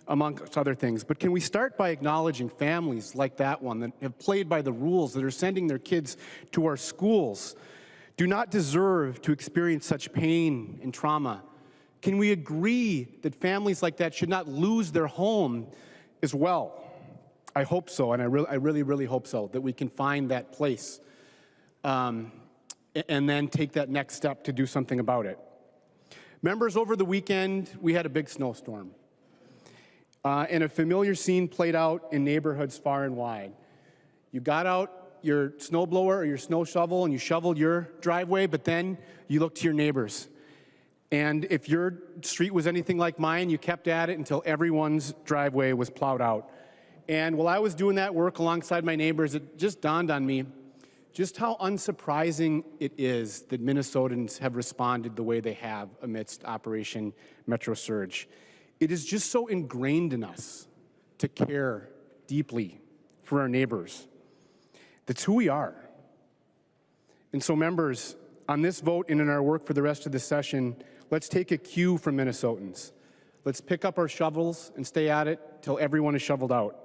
amongst other things. But can we start by acknowledging families like that one that have played by the rules, that are sending their kids to our schools, do not deserve to experience such pain and trauma? Can we agree that families like that should not lose their home as well? I hope so, and I really, really hope so, that we can find that place and then take that next step to do something about it. Members, over the weekend, we had a big snowstorm. And a familiar scene played out in neighborhoods far and wide. You got out your snowblower or your snow shovel and you shoveled your driveway, but then you looked to your neighbors. And if your street was anything like mine, you kept at it until everyone's driveway was plowed out. And while I was doing that work alongside my neighbors, it just dawned on me just how unsurprising it is that Minnesotans have responded the way they have amidst Operation Metro Surge. It is just so ingrained in us to care deeply for our neighbors. That's who we are. And so members, on this vote and in our work for the rest of the session, let's take a cue from Minnesotans. Let's pick up our shovels and stay at it till everyone is shoveled out.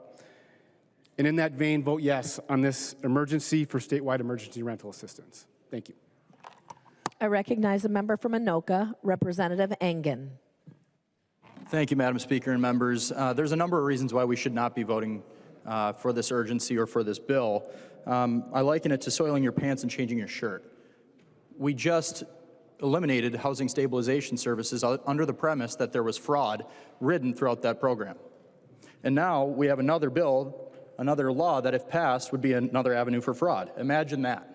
And in that vein, vote yes on this emergency for statewide emergency rental assistance. Thank you. I recognize a member from Anoka, Representative Engen. Thank you, Madam Speaker and members. There's a number of reasons why we should not be voting for this urgency or for this bill. I liken it to soiling your pants and changing your shirt. We just eliminated housing stabilization services under the premise that there was fraud ridden throughout that program. And now we have another bill, another law that if passed would be another avenue for fraud. Imagine that.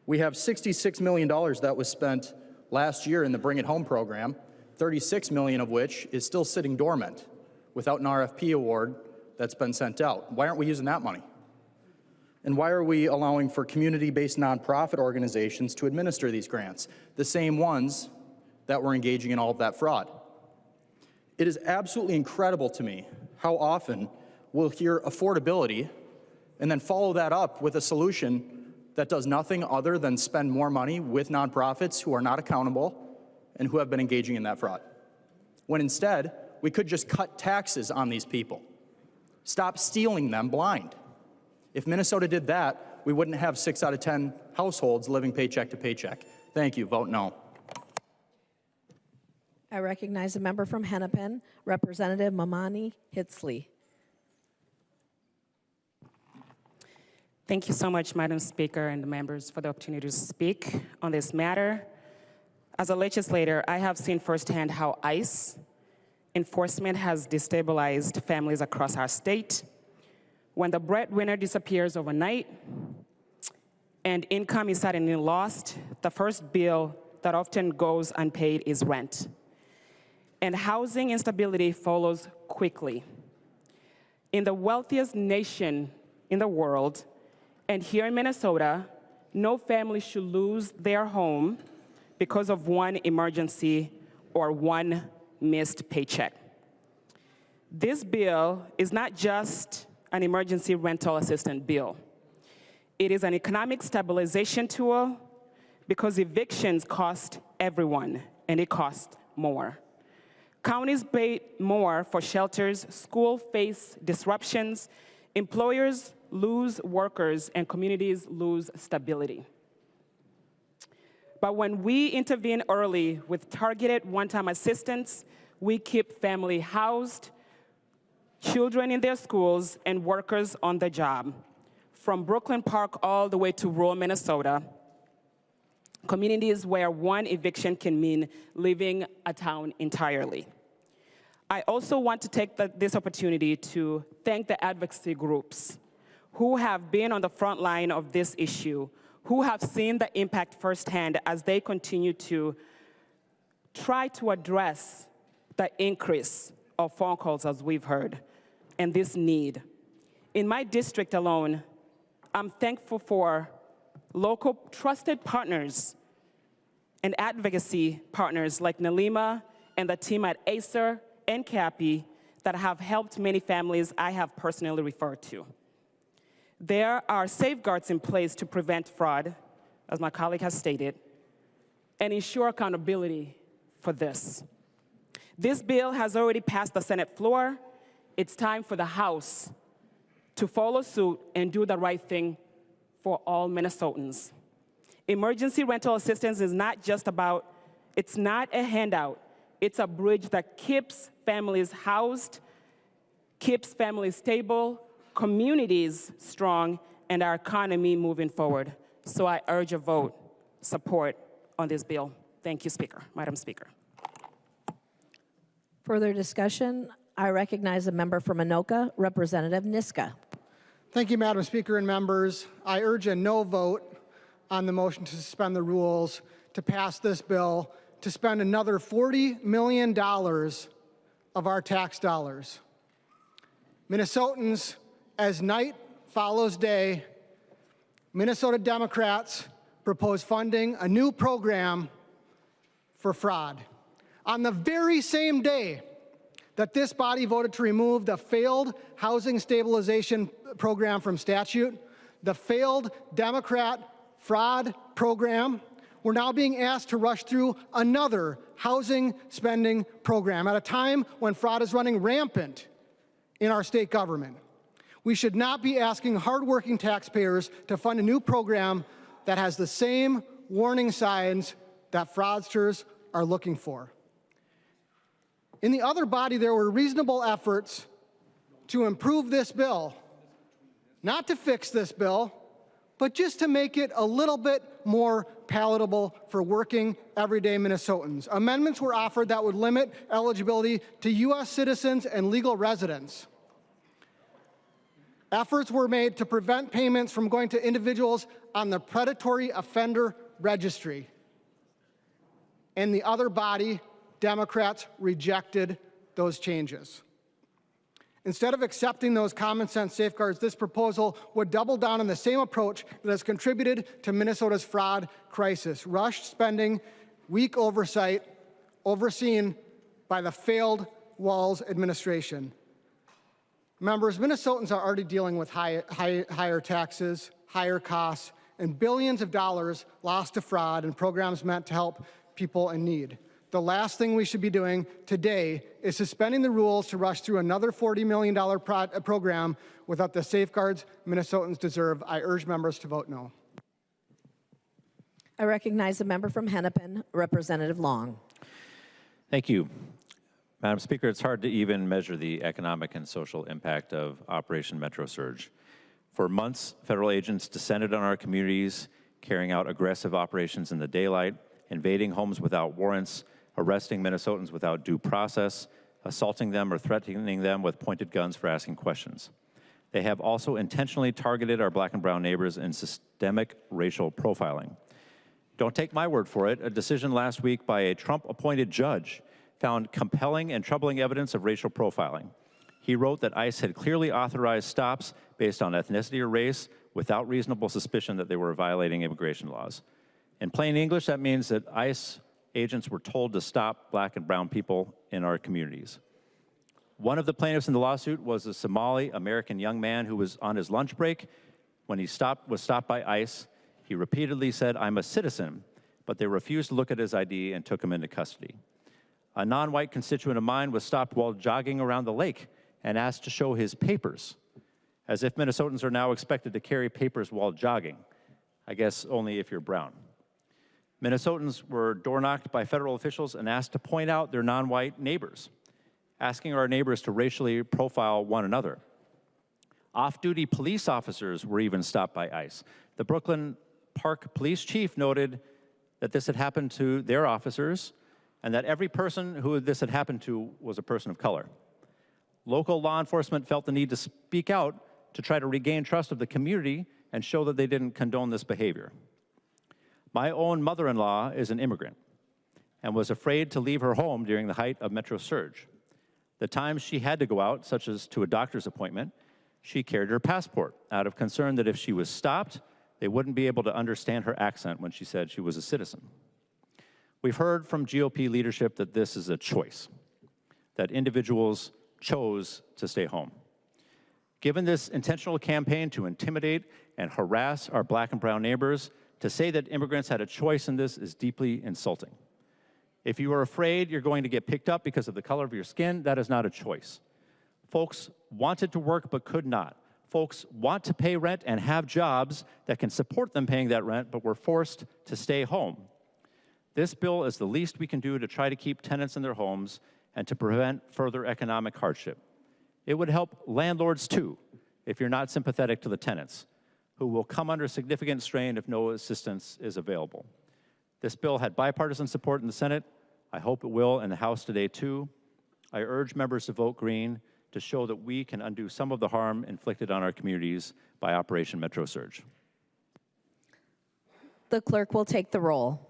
We have $66 million that was spent last year in the Bring It Home program, $36 million of which is still sitting dormant without an RFP award that's been sent out. Why aren't we using that money? And why are we allowing for community-based nonprofit organizations to administer these grants, the same ones that were engaging in all of that fraud? It is absolutely incredible to me how often we'll hear affordability and then follow that up with a solution that does nothing other than spend more money with nonprofits who are not accountable and who have been engaging in that fraud. When instead, we could just cut taxes on these people. Stop stealing them blind. If Minnesota did that, we wouldn't have 6 out of 10 households living paycheck to paycheck. Thank you. Vote no. I recognize a member from Hennepin, Representative Mamani Hitsley. Thank you so much, Madam Speaker and the members, for the opportunity to speak on this matter. As a legislator, I have seen firsthand how ICE enforcement has destabilized families across our state. When the breadwinner disappears overnight and income is suddenly lost, the first bill that often goes unpaid is rent. And housing instability follows quickly. In the wealthiest nation in the world, and here in Minnesota, no family should lose their home because of one emergency or one missed paycheck. This bill is not just an emergency rental assistance bill. It is an economic stabilization tool because evictions cost everyone, and it costs more. Counties pay more for shelters, schools face disruptions, employers lose workers, and communities lose stability. But when we intervene early with targeted one-time assistance, we keep families housed, children in their schools, and workers on the job. From Brooklyn Park all the way to rural Minnesota, communities where one eviction can mean leaving a town entirely. I also want to take this opportunity to thank the advocacy groups who have been on the front line of this issue, who have seen the impact firsthand as they continue to try to address the increase of phone calls, as we've heard, and this need. In my district alone, I'm thankful for local trusted partners and advocacy partners like Nalima and the team at ACER and CAPI that have helped many families I have personally referred to. There are safeguards in place to prevent fraud, as my colleague has stated, and ensure accountability for this. This bill has already passed the Senate floor. It's time for the House to follow suit and do the right thing for all Minnesotans. Emergency rental assistance is not just about, it's not a handout. It's a bridge that keeps families housed, keeps families stable, communities strong, and our economy moving forward. So I urge a vote, support on this bill. Thank you, Madam Speaker. Further discussion? I recognize a member from Anoka, Representative Niska. Thank you, Madam Speaker and members. I urge a no vote on the motion to suspend the rules to pass this bill to spend another $40 million of our tax dollars. Minnesotans, as night follows day, Minnesota Democrats propose funding a new program for fraud. On the very same day that this body voted to remove the failed housing stabilization program from statute, the failed Democrat fraud program, we're now being asked to rush through another housing spending program at a time when fraud is running rampant in our state government. We should not be asking hardworking taxpayers to fund a new program that has the same warning signs that fraudsters are looking for. In the other body, there were reasonable efforts to improve this bill, not to fix this bill, but just to make it a little bit more palatable for working, everyday Minnesotans. Amendments were offered that would limit eligibility to U.S. citizens and legal residents. Efforts were made to prevent payments from going to individuals on the predatory offender registry. And the other body, Democrats, rejected those changes. Instead of accepting those common sense safeguards, this proposal would double down on the same approach that has contributed to Minnesota's fraud crisis: rushed spending, weak oversight, overseen by the failed Walz administration. Members, Minnesotans are already dealing with higher taxes, higher costs, and billions of dollars lost to fraud and programs meant to help people in need. The last thing we should be doing today is suspending the rules to rush through another $40 million program without the safeguards Minnesotans deserve. I urge members to vote no. I recognize the member from Hennepin, Representative Long. Thank you. Madam Speaker, it's hard to even measure the economic and social impact of Operation Metro Surge. For months, federal agents descended on our communities, carrying out aggressive operations in the daylight, invading homes without warrants, arresting Minnesotans without due process, assaulting them or threatening them with pointed guns for asking questions. They have also intentionally targeted our black and brown neighbors in systemic racial profiling. Don't take my word for it. A decision last week by a Trump-appointed judge found compelling and troubling evidence of racial profiling. He wrote that ICE had clearly authorized stops based on ethnicity or race without reasonable suspicion that they were violating immigration laws. In plain English, that means that ICE agents were told to stop black and brown people in our communities. One of the plaintiffs in the lawsuit was a Somali-American young man who was on his lunch break. When he was stopped by ICE, he repeatedly said, "I'm a citizen," but they refused to look at his ID and took him into custody. A non-white constituent of mine was stopped while jogging around the lake and asked to show his papers, as if Minnesotans are now expected to carry papers while jogging. I guess only if you're brown. Minnesotans were door-knocked by federal officials and asked to point out their non-white neighbors, asking our neighbors to racially profile one another. Off-duty police officers were even stopped by ICE. The Brooklyn Park police chief noted that this had happened to their officers and that every person who this had happened to was a person of color. Local law enforcement felt the need to speak out to try to regain trust of the community and show that they didn't condone this behavior. My own mother-in-law is an immigrant and was afraid to leave her home during the height of Metro Surge. The times she had to go out, such as to a doctor's appointment, she carried her passport out of concern that if she was stopped, they wouldn't be able to understand her accent when she said she was a citizen. We've heard from GOP leadership that this is a choice, that individuals chose to stay home. Given this intentional campaign to intimidate and harass our black and brown neighbors, to say that immigrants had a choice in this is deeply insulting. If you are afraid you're going to get picked up because of the color of your skin, that is not a choice. Folks wanted to work but could not. Folks want to pay rent and have jobs that can support them paying that rent, but were forced to stay home. This bill is the least we can do to try to keep tenants in their homes and to prevent further economic hardship. It would help landlords too, if you're not sympathetic to the tenants, who will come under significant strain if no assistance is available. This bill had bipartisan support in the Senate. I hope it will in the House today too. I urge members to vote green to show that we can undo some of the harm inflicted on our communities by Operation Metro Surge. The clerk will take the roll.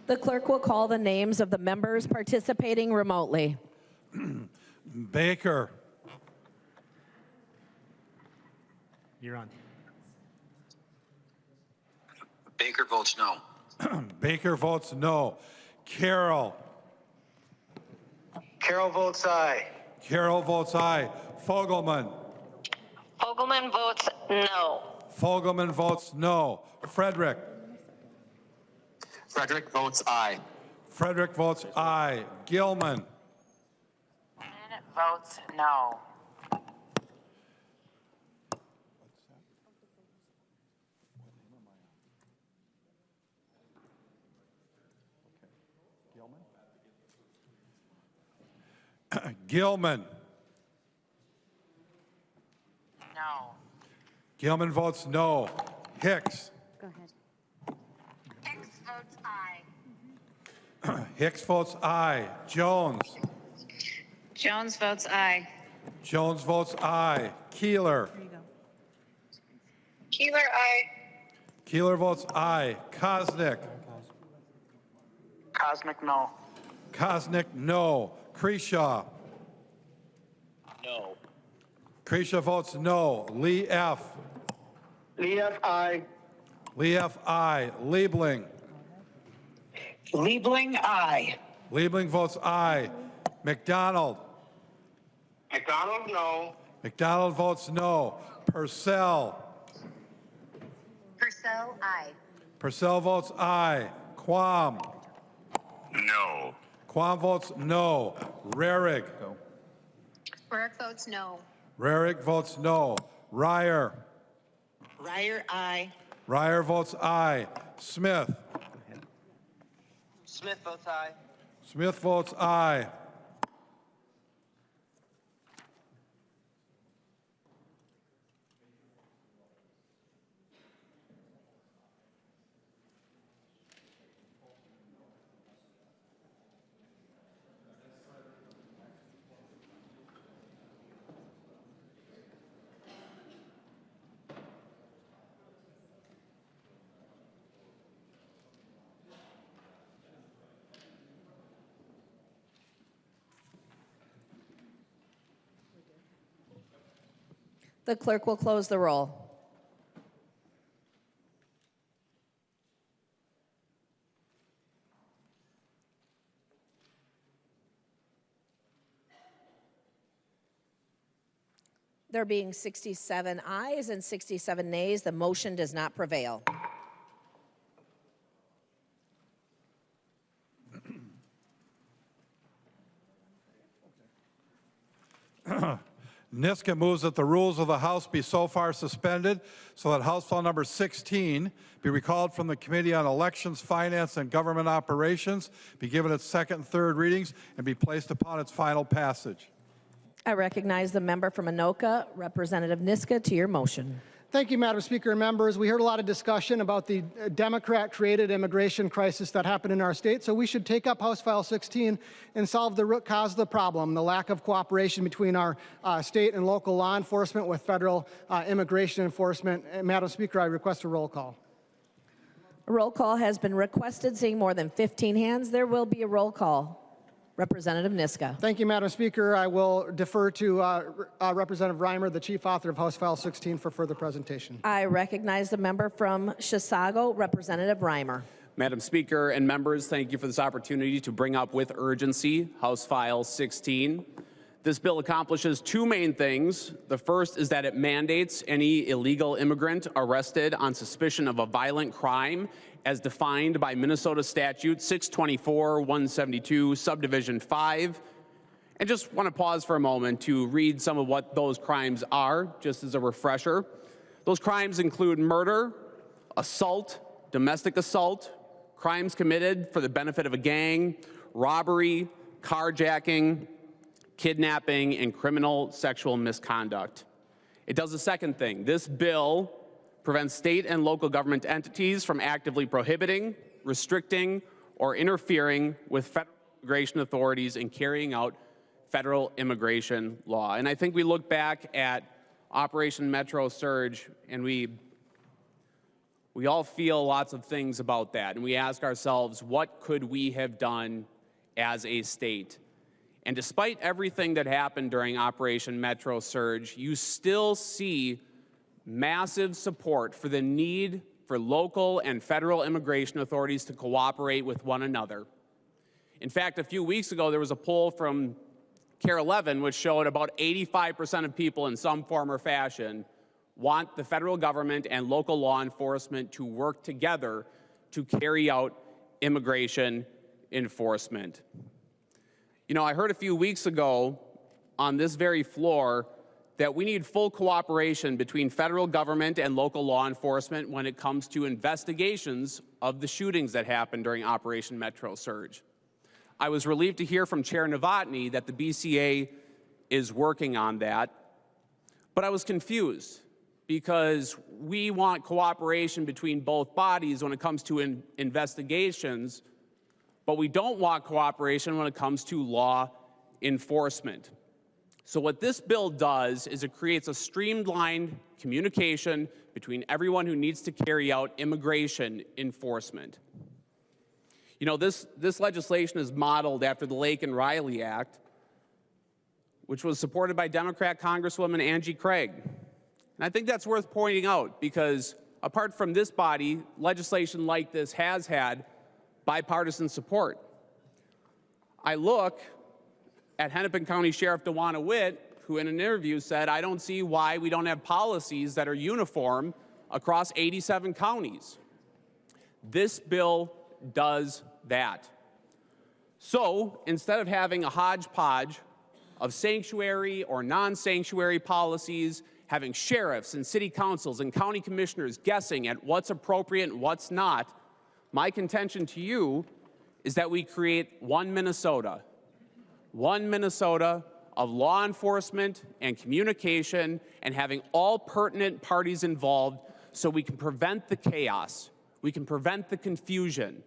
The clerk will call the names of the members participating remotely. Baker. You're on. Baker votes no. Baker votes no. Carroll. Carroll votes aye. Carroll votes aye. Fogelman. Fogelman votes no. Fogelman votes no. Frederick. Frederick votes aye. Frederick votes aye. Gilman. Votes no. Gilman. No. Gilman votes no. Hicks. Go ahead. Hicks votes aye. Hicks votes aye. Jones. Jones votes aye. Jones votes aye. Keeler. There you go. Keeler aye. Keeler votes aye. Koznick. Cosmic no. Koznick no. Kreshaw. No. Kreshaw votes no. Lee F. Lee F. aye. Lee F. aye. Liebling. Liebling aye. Liebling votes aye. McDonald. McDonald no. McDonald votes no. Purcell. Purcell aye. Purcell votes aye. Quam. No. Quam votes no. Rarig. Burke votes no. Rarig votes no. Rymer. Ryder aye. Rymer votes aye. Smith. Smith votes aye. Smith votes aye. The clerk will close the roll. There being 67 ayes and 67 nays, the motion does not prevail. Niska moves that the rules of the House be so far suspended so that House File Number 16 be recalled from the Committee on Elections, Finance, and Government Operations, be given its second and third readings, and be placed upon its final passage. I recognize the member from Anoka, Representative Niska, to your motion. Thank you, Madam Speaker and members. We heard a lot of discussion about the Democrat-created immigration crisis that happened in our state, so we should take up House File 16 and solve the root cause of the problem, the lack of cooperation between our state and local law enforcement with federal immigration enforcement. Madam Speaker, I request a roll call. A roll call has been requested. Seeing more than 15 hands, there will be a roll call. Representative Niska. Thank you, Madam Speaker. I will defer to Representative Rymer, the chief author of House File 16, for further presentation. I recognize the member from Chisago, Representative Rymer. Madam Speaker and members, thank you for this opportunity to bring up with urgency House File 16. This bill accomplishes two main things. The first is that it mandates any illegal immigrant arrested on suspicion of a violent crime as defined by Minnesota Statute 624-172, Subdivision 5. And just want to pause for a moment to read some of what those crimes are, just as a refresher. Those crimes include murder, assault, domestic assault, crimes committed for the benefit of a gang, robbery, carjacking, kidnapping, and criminal sexual misconduct. It does a second thing. This bill prevents state and local government entities from actively prohibiting, restricting, or interfering with federal immigration authorities in carrying out federal immigration law. And I think we look back at Operation Metro Surge, and we all feel lots of things about that. And we ask ourselves, what could we have done as a state? And despite everything that happened during Operation Metro Surge, you still see massive support for the need for local and federal immigration authorities to cooperate with one another. In fact, a few weeks ago, there was a poll from CARE 11 which showed about 85% of people in some form or fashion want the federal government and local law enforcement to work together to carry out immigration enforcement. You know, I heard a few weeks ago on this very floor that we need full cooperation between federal government and local law enforcement when it comes to investigations of the shootings that happened during Operation Metro Surge. I was relieved to hear from Chair Novotny that the BCA is working on that, but I was confused because we want cooperation between both bodies when it comes to investigations, but we don't want cooperation when it comes to law enforcement. So what this bill does is it creates a streamlined communication between everyone who needs to carry out immigration enforcement. You know, this legislation is modeled after the Lake and Riley Act, which was supported by Democrat Congresswoman Angie Craig. And I think that's worth pointing out because apart from this body, legislation like this has had bipartisan support. I look at Hennepin County Sheriff DeWanna Witt, who in an interview said, I don't see why we don't have policies that are uniform across 87 counties. This bill does that. So instead of having a hodgepodge of sanctuary or non-sanctuary policies, having sheriffs and city councils and county commissioners guessing at what's appropriate and what's not, my contention to you is that we create one Minnesota of law enforcement and communication and having all pertinent parties involved so we can prevent the chaos, we can prevent the confusion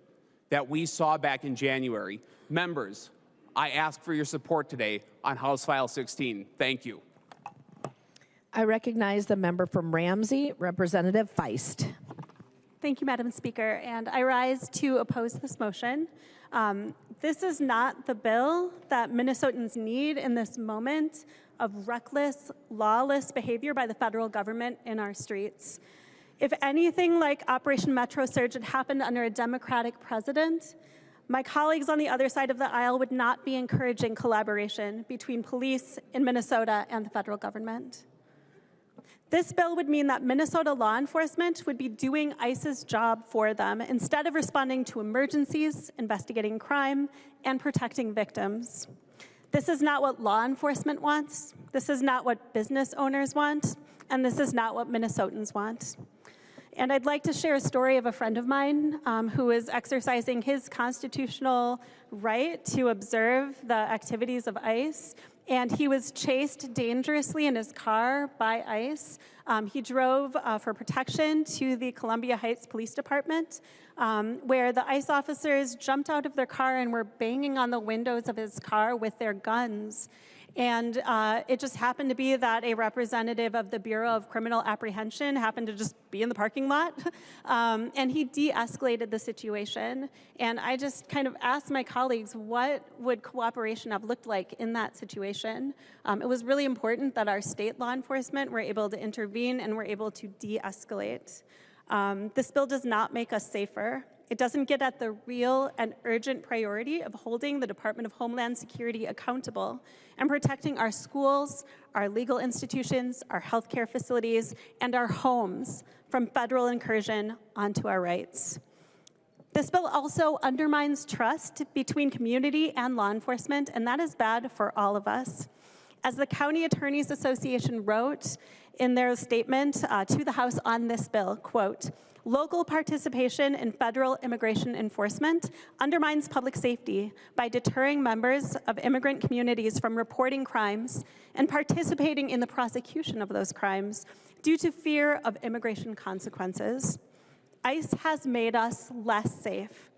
that we saw back in January. Members, I ask for your support today on House File 16. Thank you. I recognize the member from Ramsey, Representative Feist. Thank you, Madam Speaker, and I rise to oppose this motion. This is not the bill that Minnesotans need in this moment of reckless, lawless behavior by the federal government in our streets. If anything like Operation Metro Surge had happened under a Democratic president, my colleagues on the other side of the aisle would not be encouraging collaboration between police in Minnesota and the federal government. This bill would mean that Minnesota law enforcement would be doing ICE's job for them instead of responding to emergencies, investigating crime, and protecting victims. This is not what law enforcement wants, this is not what business owners want, and this is not what Minnesotans want. And I'd like to share a story of a friend of mine who is exercising his constitutional right to observe the activities of ICE. And he was chased dangerously in his car by ICE. He drove for protection to the Columbia Heights Police Department, where the ICE officers jumped out of their car and were banging on the windows of his car with their guns. And it just happened to be that a representative of the Bureau of Criminal Apprehension happened to just be in the parking lot. And he de-escalated the situation. And I just kind of asked my colleagues, what would cooperation have looked like in that situation? It was really important that our state law enforcement were able to intervene and were able to de-escalate. This bill does not make us safer. It doesn't get at the real and urgent priority of holding the Department of Homeland Security accountable and protecting our schools, our legal institutions, our healthcare facilities, and our homes from federal incursion onto our rights. This bill also undermines trust between community and law enforcement, and that is bad for all of us. As the County Attorneys Association wrote in their statement to the House on this bill, quote, "Local participation in federal immigration enforcement undermines public safety by deterring members of immigrant communities from reporting crimes and participating in the prosecution of those crimes due to fear of immigration consequences. ICE has made us less safe.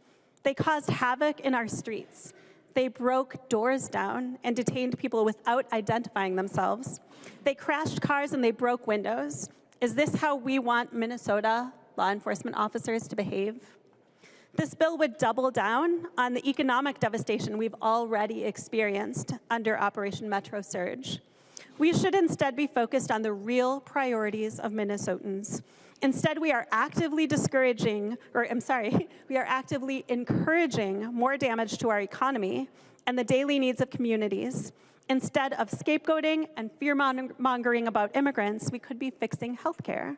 They caused havoc in our streets. They broke doors down and detained people without identifying themselves. They crashed cars and they broke windows. Is this how we want Minnesota law enforcement officers to behave? This bill would double down on the economic devastation we've already experienced under Operation Metro Surge. We should instead be focused on the real priorities of Minnesotans. Instead, we are actively we are actively encouraging more damage to our economy and the daily needs of communities. Instead of scapegoating and fear-mongering about immigrants, we could be fixing healthcare.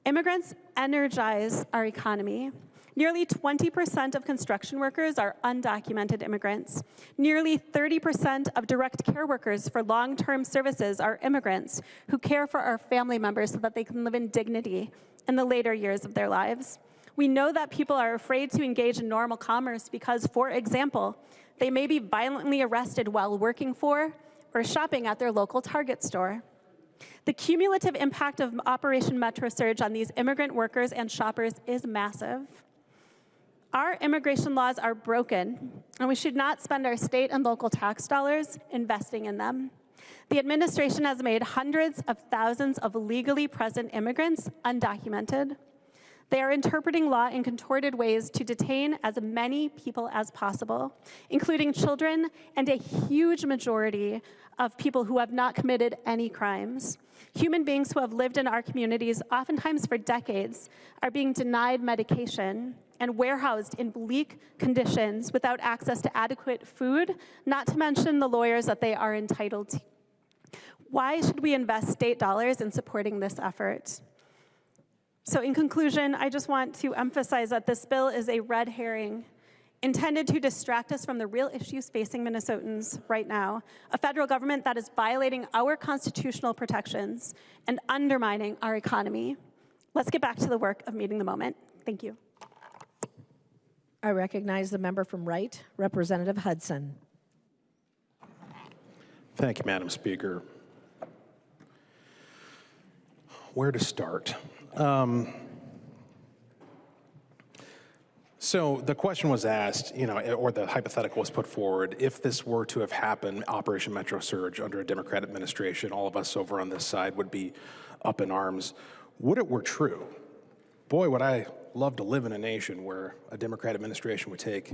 Immigrants energize our economy. Nearly 20% of construction workers are undocumented immigrants. Nearly 30% of direct care workers for long-term services are immigrants who care for our family members so that they can live in dignity in the later years of their lives. We know that people are afraid to engage in normal commerce because, for example, they may be violently arrested while working for or shopping at their local Target store. The cumulative impact of Operation Metro Surge on these immigrant workers and shoppers is massive. Our immigration laws are broken, and we should not spend our state and local tax dollars investing in them. The administration has made hundreds of thousands of legally present immigrants undocumented. They are interpreting law in contorted ways to detain as many people as possible, including children and a huge majority of people who have not committed any crimes. Human beings who have lived in our communities, oftentimes for decades, are being denied medication and warehoused in bleak conditions without access to adequate food, not to mention the lawyers that they are entitled to. Why should we invest state dollars in supporting this effort? So in conclusion, I just want to emphasize that this bill is a red herring intended to distract us from the real issues facing Minnesotans right now, a federal government that is violating our constitutional protections and undermining our economy. Let's get back to the work of meeting the moment. Thank you. I recognize the member from Wright, Representative Hudson. Thank you, Madam Speaker. Where to start? So the question was asked, or the hypothetical was put forward, if this were to have happened, Operation Metro Surge under a Democrat administration, all of us over on this side would be up in arms. Would it were true? Boy, would I love to live in a nation where a Democrat administration would take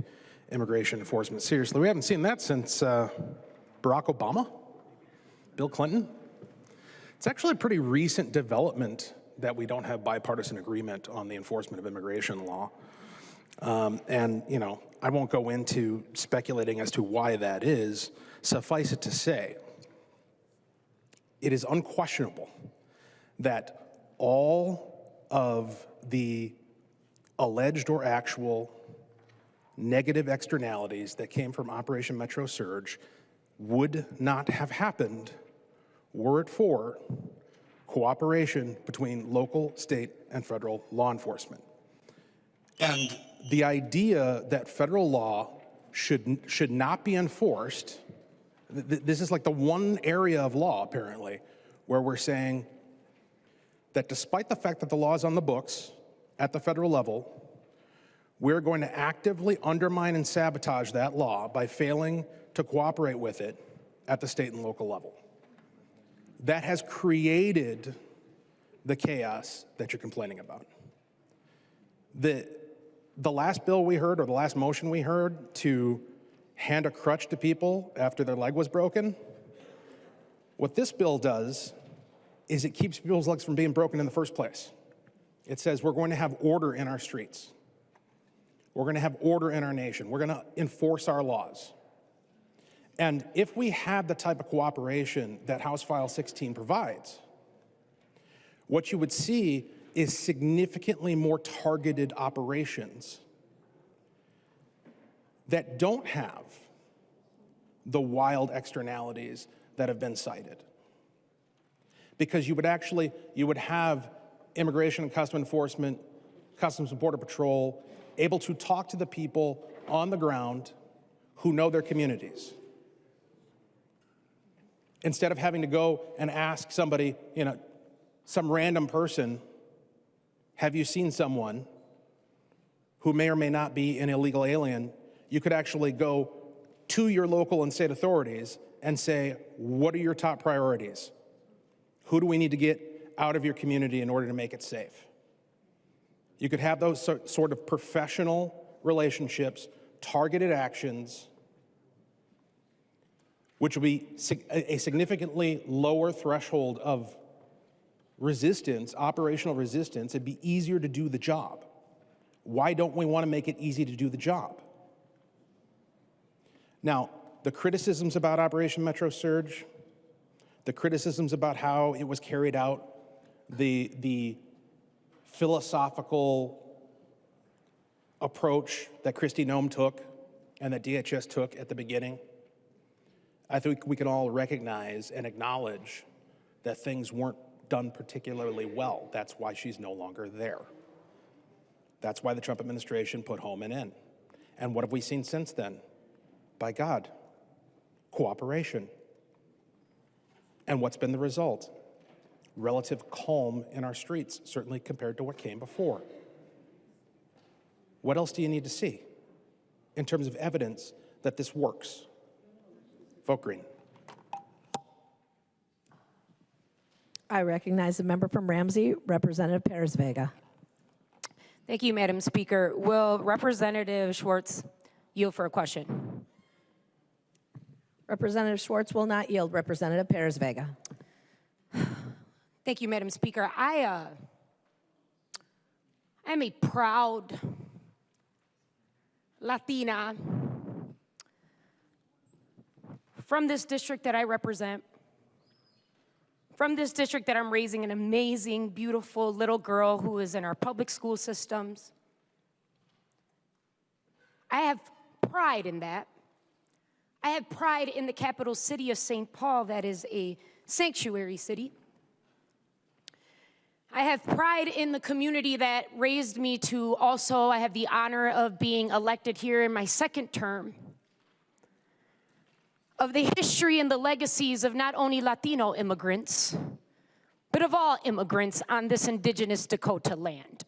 immigration enforcement seriously. We haven't seen that since Barack Obama, Bill Clinton. It's actually a pretty recent development that we don't have bipartisan agreement on the enforcement of immigration law. I won't go into speculating as to why that is. Suffice it to say, it is unquestionable that all of the alleged or actual negative externalities that came from Operation Metro Surge would not have happened were it for cooperation between local, state, and federal law enforcement. And the idea that federal law should not be enforced, this is like the one area of law, apparently, where we're saying that despite the fact that the law is on the books at the federal level, we're going to actively undermine and sabotage that law by failing to cooperate with it at the state and local level. That has created the chaos that you're complaining about. The last bill we heard, or the last motion we heard, to hand a crutch to people after their leg was broken, what this bill does is it keeps people's legs from being broken in the first place. It says we're going to have order in our streets. We're going to have order in our nation. We're going to enforce our laws. And if we had the type of cooperation that House File 16 provides, what you would see is significantly more targeted operations that don't have the wild externalities that have been cited. Because you would have Immigration and Customs Enforcement, Customs and Border Patrol able to talk to the people on the ground who know their communities. Instead of having to go and ask somebody, some random person, have you seen someone who may or may not be an illegal alien, you could actually go to your local and state authorities and say, what are your top priorities? Who do we need to get out of your community in order to make it safe? You could have those sort of professional relationships, targeted actions, which will be a significantly lower threshold of resistance, operational resistance. It'd be easier to do the job. Why don't we want to make it easy to do the job? Now, the criticisms about Operation Metro Surge, the criticisms about how it was carried out, the philosophical approach that Kristi Noem took and that DHS took at the beginning, I think we can all recognize and acknowledge that things weren't done particularly well. That's why she's no longer there. That's why the Trump administration put Homan in. And what have we seen since then? By God, cooperation. And what's been the result? Relative calm in our streets, certainly compared to what came before. What else do you need to see in terms of evidence that this works? Vote green. I recognize the member from Ramsey, Representative Perez-Vega. Thank you, Madam Speaker. Will Representative Schwartz yield for a question? Representative Schwartz will not yield. Representative Perez-Vega. Thank you, Madam Speaker. I'm a proud Latina from this district that I represent, from this district that I'm raising an amazing, beautiful little girl who is in our public school systems. I have pride in that. I have pride in the capital city of St. Paul that is a sanctuary city. I have pride in the community that raised me to also, I have the honor of being elected here in my second term, of the history and the legacies of not only Latino immigrants, but of all immigrants on this indigenous Dakota land.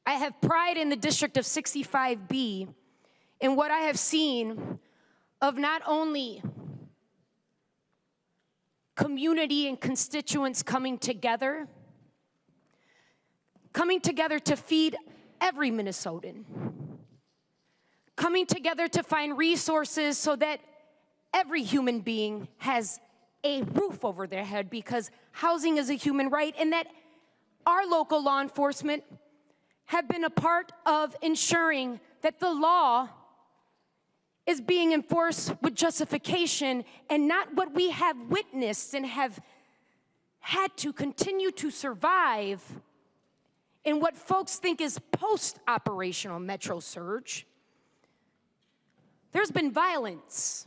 I have pride in the District of 65B in what I have seen of not only community and constituents coming together to feed every Minnesotan, coming together to find resources so that every human being has a roof over their head, because housing is a human right, and that our local law enforcement have been a part of ensuring that the law is being enforced with justification and not what we have witnessed and have had to continue to survive in what folks think is post-operational Metro Surge. There's been violence.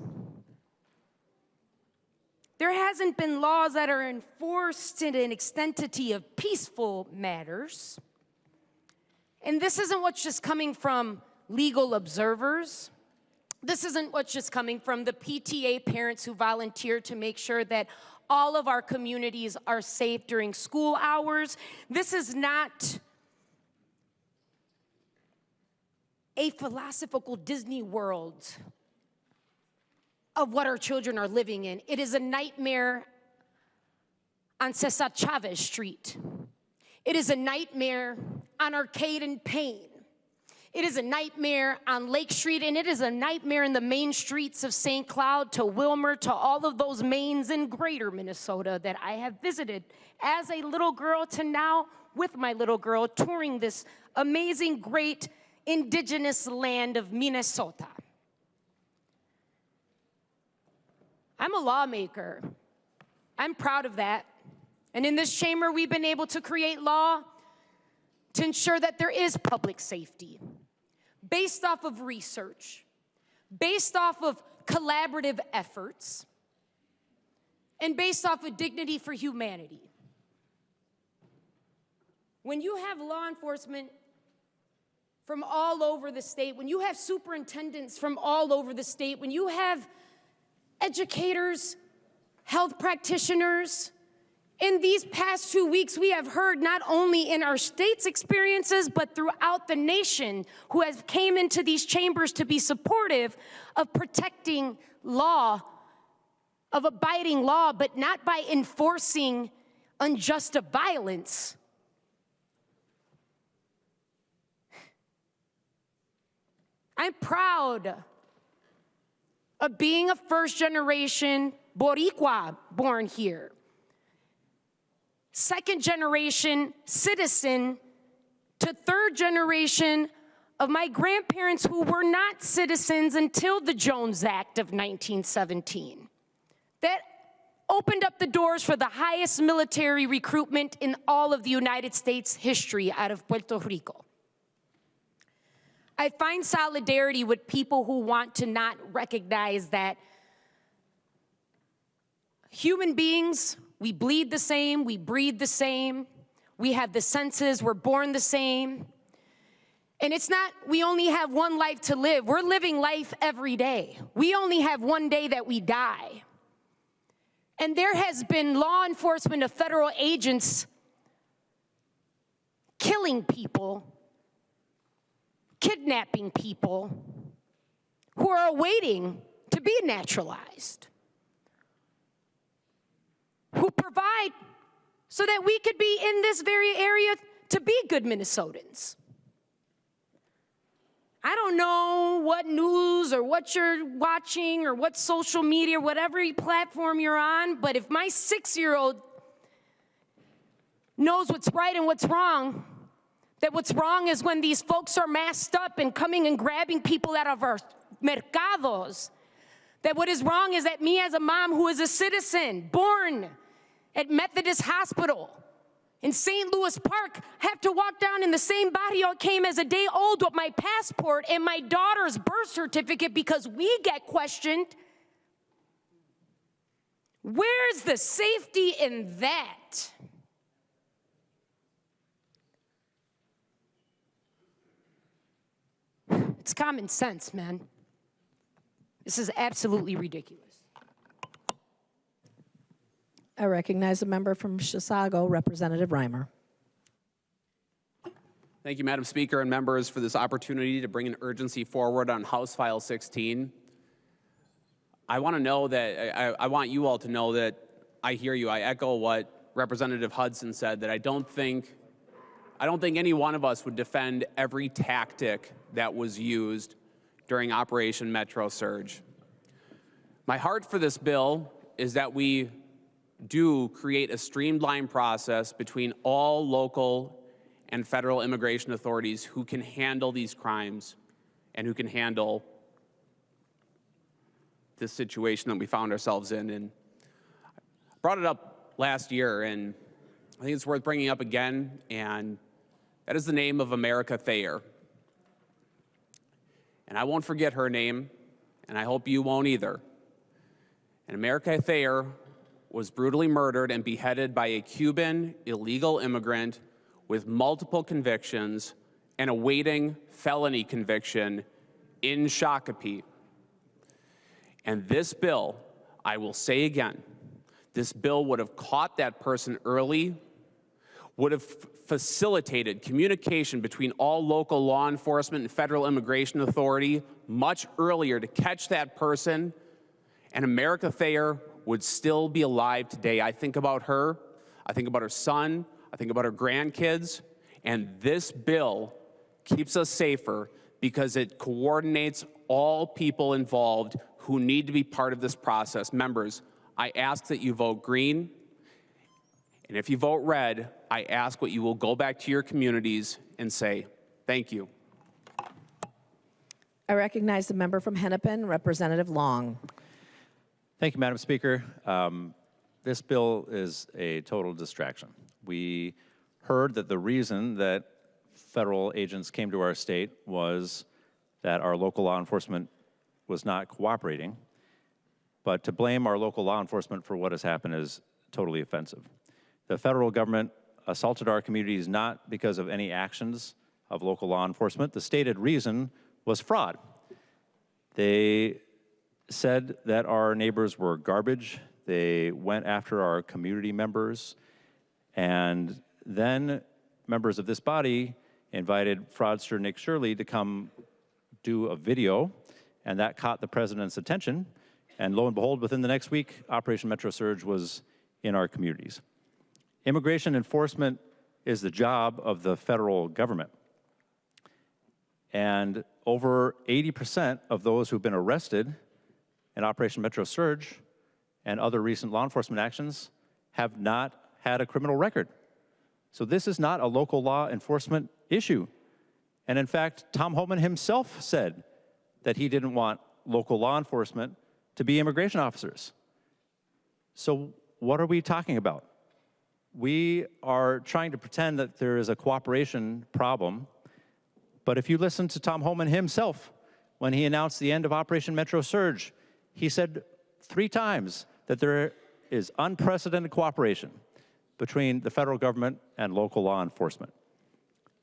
There hasn't been laws that are enforced in an extensity of peaceful matters. And this isn't what's just coming from legal observers. This isn't what's just coming from the PTA parents who volunteer to make sure that all of our communities are safe during school hours. This is not a philosophical Disney world of what our children are living in. It is a nightmare on Cesar Chavez Street. It is a nightmare on Arcade and Payne. It is a nightmare on Lake Street, and it is a nightmare in the main streets of St. Cloud to Wilmer, to all of those mains in greater Minnesota that I have visited as a little girl, to now with my little girl touring this amazing, great indigenous land of Minnesota. I'm a lawmaker. I'm proud of that. And in this chamber, we've been able to create law to ensure that there is public safety based off of research, based off of collaborative efforts, and based off of dignity for humanity. When you have law enforcement from all over the state, when you have superintendents from all over the state, when you have educators, health practitioners, in these past 2 weeks, we have heard not only in our state's experiences, but throughout the nation, who have came into these chambers to be supportive of protecting law, of abiding law, but not by enforcing unjust violence. I'm proud of being a first-generation Boricua born here, second-generation citizen to third-generation of my grandparents who were not citizens until the Jones Act of 1917. That opened up the doors for the highest military recruitment in all of the United States history out of Puerto Rico. I find solidarity with people who want to not recognize that human beings, we bleed the same, we breathe the same, we have the senses, we're born the same. And it's not, we only have one life to live. We're living life every day. We only have one day that we die. And there has been law enforcement of federal agents killing people, kidnapping people who are awaiting to be naturalized, who provide so that we could be in this very area to be good Minnesotans. I don't know what news or what you're watching or what social media, whatever platform you're on, but if my 6-year-old knows what's right and what's wrong, that what's wrong is when these folks are masked up and coming and grabbing people out of our mercados, that what is wrong is that me as a mom who is a citizen, born at Methodist Hospital in St. Louis Park, have to walk down in the same barrio I came as a day old with my passport and my daughter's birth certificate because we get questioned. Where's the safety in that? It's common sense, man. This is absolutely ridiculous. I recognize a member from Chisago, Representative Rymer. Thank you, Madam Speaker and members, for this opportunity to bring an urgency forward on House File 16. I want to know that, I want you all to know that I hear you. I echo what Representative Hudson said, that I don't think any one of us would defend every tactic that was used during Operation Metro Surge. My heart for this bill is that we do create a streamlined process between all local and federal immigration authorities who can handle these crimes and who can handle this situation that we found ourselves in. And I brought it up last year, and I think it's worth bringing up again, and that is the name of America Thayer. And I won't forget her name, and I hope you won't either. And America Thayer was brutally murdered and beheaded by a Cuban illegal immigrant with multiple convictions and awaiting felony conviction in Shakopee. And this bill, I will say again, this bill would have caught that person early, would have facilitated communication between all local law enforcement and federal immigration authority much earlier to catch that person, and America Thayer would still be alive today. I think about her, I think about her son, I think about her grandkids, and this bill keeps us safer because it coordinates all people involved who need to be part of this process. Members, I ask that you vote green, and if you vote red, I ask that you will go back to your communities and say, thank you. I recognize the member from Hennepin, Representative Long. Thank you, Madam Speaker. This bill is a total distraction. We heard that the reason that federal agents came to our state was that our local law enforcement was not cooperating, but to blame our local law enforcement for what has happened is totally offensive. The federal government assaulted our communities not because of any actions of local law enforcement. The stated reason was fraud. They said that our neighbors were garbage. They went after our community members. And then members of this body invited fraudster Nick Shirley to come do a video, and that caught the president's attention. And lo and behold, within the next week, Operation Metro Surge was in our communities. Immigration enforcement is the job of the federal government. And over 80% of those who've been arrested and Operation Metro Surge and other recent law enforcement actions have not had a criminal record. So this is not a local law enforcement issue. And in fact, Tom Homan himself said that he didn't want local law enforcement to be immigration officers. So what are we talking about? We are trying to pretend that there is a cooperation problem, but if you listen to Tom Homan himself, when he announced the end of Operation Metro Surge, he said 3 times that there is unprecedented cooperation between the federal government and local law enforcement.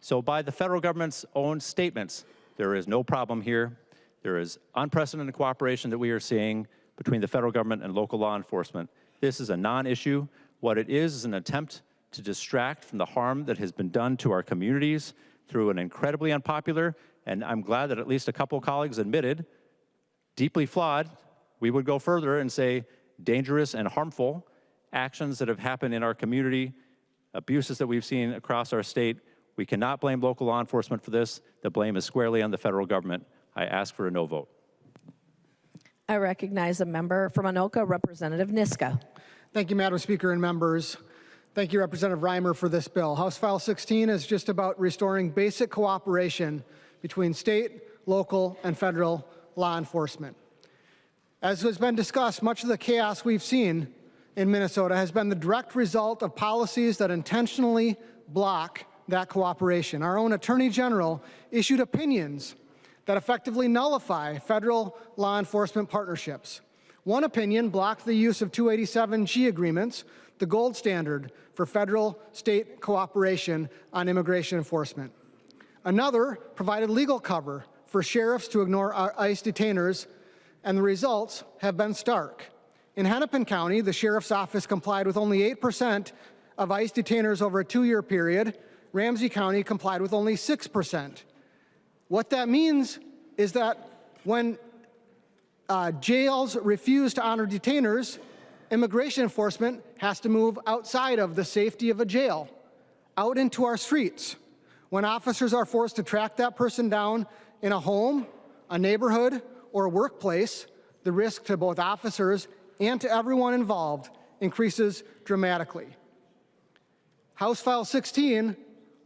So by the federal government's own statements, there is no problem here. There is unprecedented cooperation that we are seeing between the federal government and local law enforcement. This is a non-issue. What it is an attempt to distract from the harm that has been done to our communities through an incredibly unpopular, and I'm glad that at least a couple colleagues admitted, deeply flawed, we would go further and say dangerous and harmful actions that have happened in our community, abuses that we've seen across our state. We cannot blame local law enforcement for this. The blame is squarely on the federal government. I ask for a no vote. I recognize a member from Anoka, Representative Niska. Thank you, Madam Speaker and members. Thank you, Representative Rymer, for this bill. House File 16 is just about restoring basic cooperation between state, local, and federal law enforcement. As has been discussed, much of the chaos we've seen in Minnesota has been the direct result of policies that intentionally block that cooperation. Our own Attorney General issued opinions that effectively nullify federal law enforcement partnerships. One opinion blocked the use of 287G agreements, the gold standard for federal-state cooperation on immigration enforcement. Another provided legal cover for sheriffs to ignore ICE detainers, and the results have been stark. In Hennepin County, the sheriff's office complied with only 8% of ICE detainers over a 2-year period. Ramsey County complied with only 6%. What that means is that when jails refuse to honor detainers, immigration enforcement has to move outside of the safety of a jail, out into our streets. When officers are forced to track that person down in a home, a neighborhood, or a workplace, the risk to both officers and to everyone involved increases dramatically. House File 16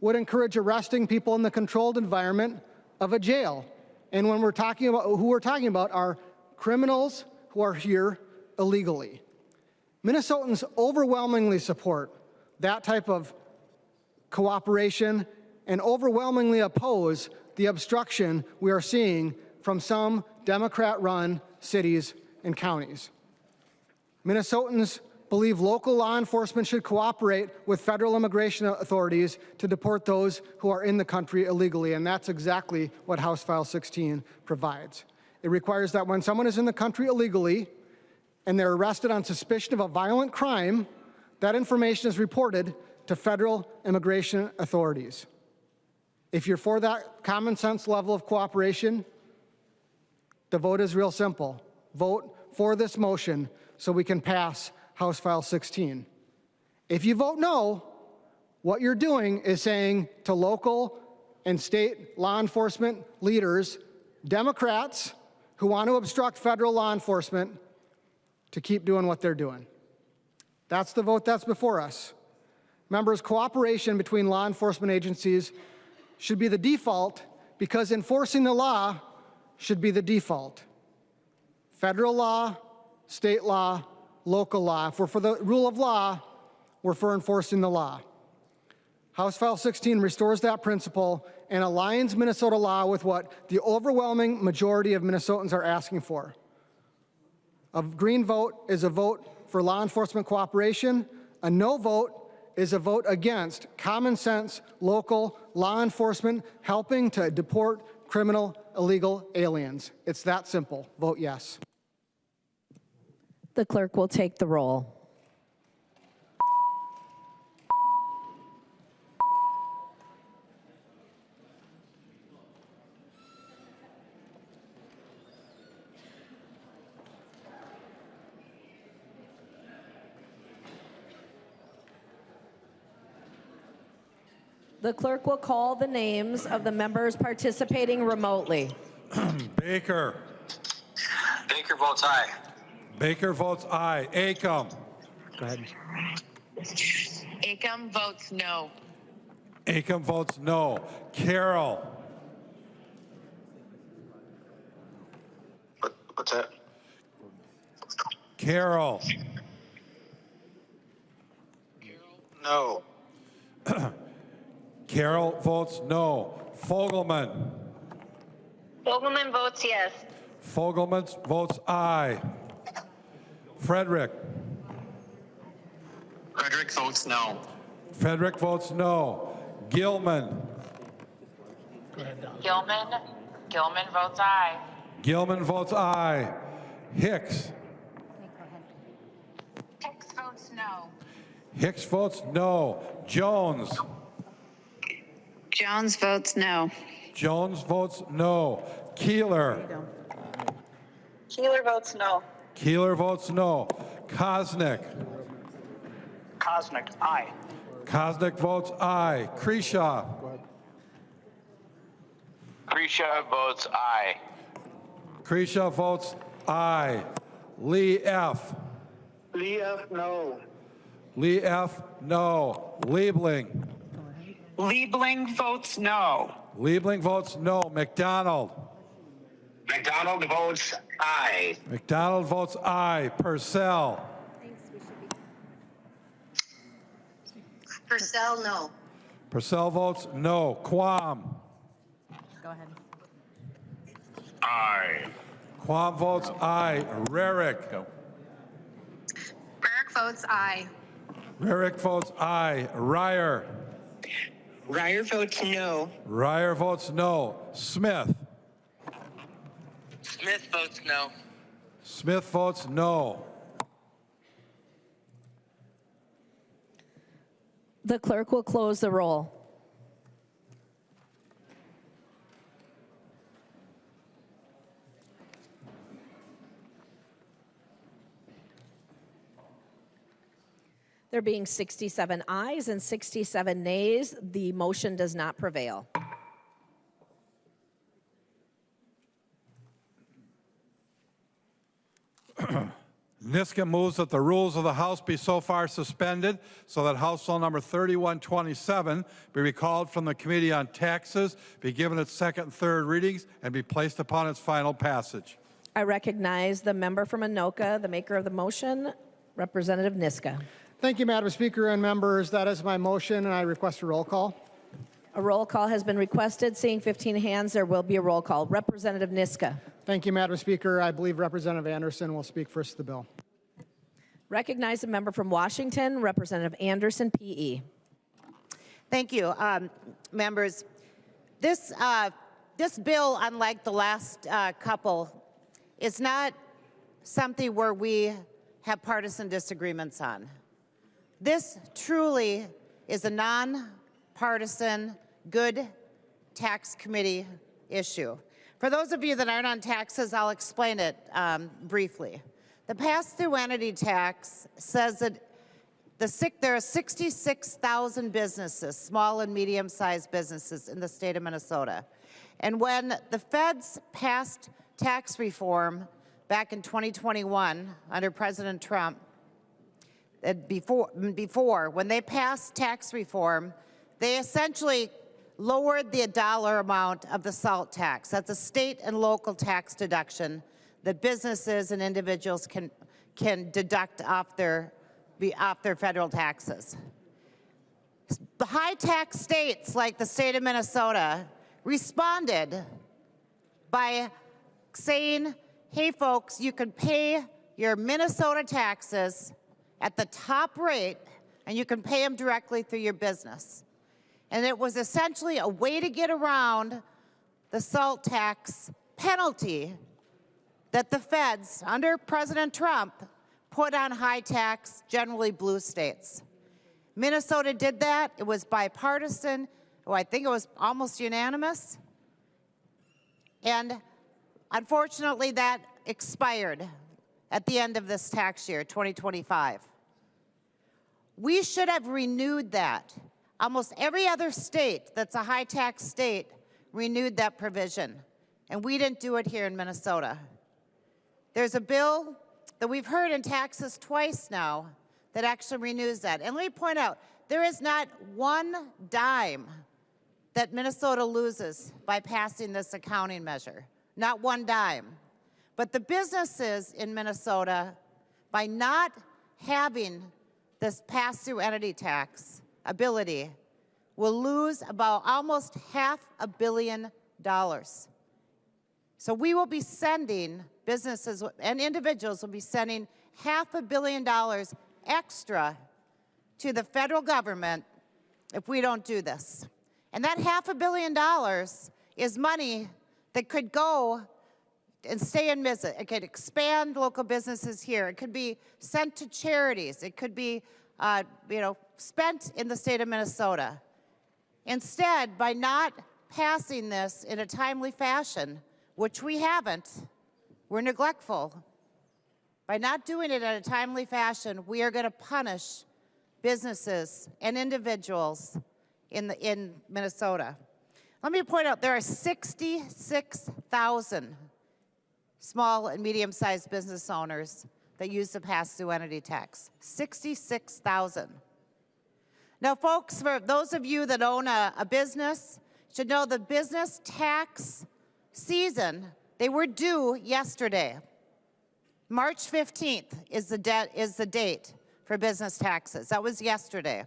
would encourage arresting people in the controlled environment of a jail. And when we're talking about, who we're talking about are criminals who are here illegally. Minnesotans overwhelmingly support that type of cooperation and overwhelmingly oppose the obstruction we are seeing from some Democrat-run cities and counties. Minnesotans believe local law enforcement should cooperate with federal immigration authorities to deport those who are in the country illegally, and that's exactly what House File 16 provides. It requires that when someone is in the country illegally and they're arrested on suspicion of a violent crime, that information is reported to federal immigration authorities. If you're for that common sense level of cooperation, the vote is real simple. Vote for this motion so we can pass House File 16. If you vote no, what you're doing is saying to local and state law enforcement leaders, Democrats who want to obstruct federal law enforcement, to keep doing what they're doing. That's the vote that's before us. Members, cooperation between law enforcement agencies should be the default because enforcing the law should be the default. Federal law, state law, local law. If we're for the rule of law, we're for enforcing the law. House File 16 restores that principle and aligns Minnesota law with what the overwhelming majority of Minnesotans are asking for. A green vote is a vote for law enforcement cooperation. A no vote is a vote against common sense local law enforcement helping to deport criminal illegal aliens. It's that simple. Vote yes. The clerk will take the roll. The clerk will call the names of the members participating remotely. Baker. Baker Baker votes aye. Baker votes aye. Acom. Go ahead. Acom votes no. Acom votes no. Carroll. What's that? Carroll. No. Carroll votes no. Fogelman. Fogelman votes yes. Fogelman votes aye. Frederick. Frederick votes no. Frederick votes no. Gilman. Gilman votes aye. Gilman votes aye. Hicks. Hicks votes no. Hicks votes no. Jones. Jones votes no. Jones votes no. Keeler. Keeler votes no. Keeler votes no. Kosnick. Cosmic aye. Kosnick votes aye. Kreshaw. Krisha votes aye. Kreshaw votes aye. Lee F. Lee F no. Lee F. no. Liebling. Liebling votes no. Liebling votes no. McDonald. McDonald votes aye. McDonald votes aye. Purcell. Purcell no. Purcell votes no. Quam. Go ahead. Aye. Quam votes aye. Rarick. Burke votes aye. Rarick votes aye. Rymer. Rymer votes no. Rymer votes no. Smith. Smith votes no. Smith votes no. The clerk will close the roll. There being 67 ayes and 67 nays, the motion does not prevail. Niska moves that the rules of the House be so far suspended so that House Bill number 3127 be recalled from the Committee on Taxes, be given its second and third readings, and be placed upon its final passage. I recognize the member from Anoka, the maker of the motion, Representative Niska. Thank you, Madam Speaker and members. That is my motion, and I request a roll call. A roll call has been requested. Seeing 15 hands, there will be a roll call. Representative Niska. Thank you, Madam Speaker. I believe Representative Anderson will speak first to the bill. Recognize the member from Washington, Representative Anderson, PE. Thank you, members. This bill, unlike the last couple, is not something where we have partisan disagreements on. This truly is a nonpartisan, good tax committee issue. For those of you that aren't on taxes, I'll explain it briefly. The pass-through entity tax says that there are 66,000 businesses, small and medium-sized businesses in the state of Minnesota. And when the feds passed tax reform back in 2021 under President Trump, when they passed tax reform, they essentially lowered the dollar amount of the SALT tax. That's a state and local tax deduction that businesses and individuals can deduct off their federal taxes. The high tax states like the state of Minnesota responded by saying, hey folks, you can pay your Minnesota taxes at the top rate and you can pay them directly through your business. And it was essentially a way to get around the SALT tax penalty that the feds, under President Trump, put on high tax, generally blue states. Minnesota did that. It was bipartisan. Oh, I think it was almost unanimous. And unfortunately, that expired at the end of this tax year, 2025. We should have renewed that. Almost every other state that's a high tax state renewed that provision. And we didn't do it here in Minnesota. There's a bill that we've heard in taxes twice now that actually renews that. And let me point out, there is not one dime that Minnesota loses by passing this accounting measure. Not one dime. But the businesses in Minnesota, by not having this pass-through entity tax ability, will lose about almost $500 million. So we will be sending, businesses and individuals will be sending $500 million extra to the federal government if we don't do this. And that $500 million is money that could go and stay in visit. It could expand local businesses here. It could be sent to charities. It could be, spent in the state of Minnesota. Instead, by not passing this in a timely fashion, which we haven't, we're neglectful. By not doing it in a timely fashion, we are going to punish businesses and individuals in Minnesota. Let me point out, there are 66,000 small and medium-sized business owners that use the pass-through entity tax. 66,000. Now, folks, for those of you that own a business, should know the business tax season, they were due yesterday. March 15th is the date for business taxes. That was yesterday.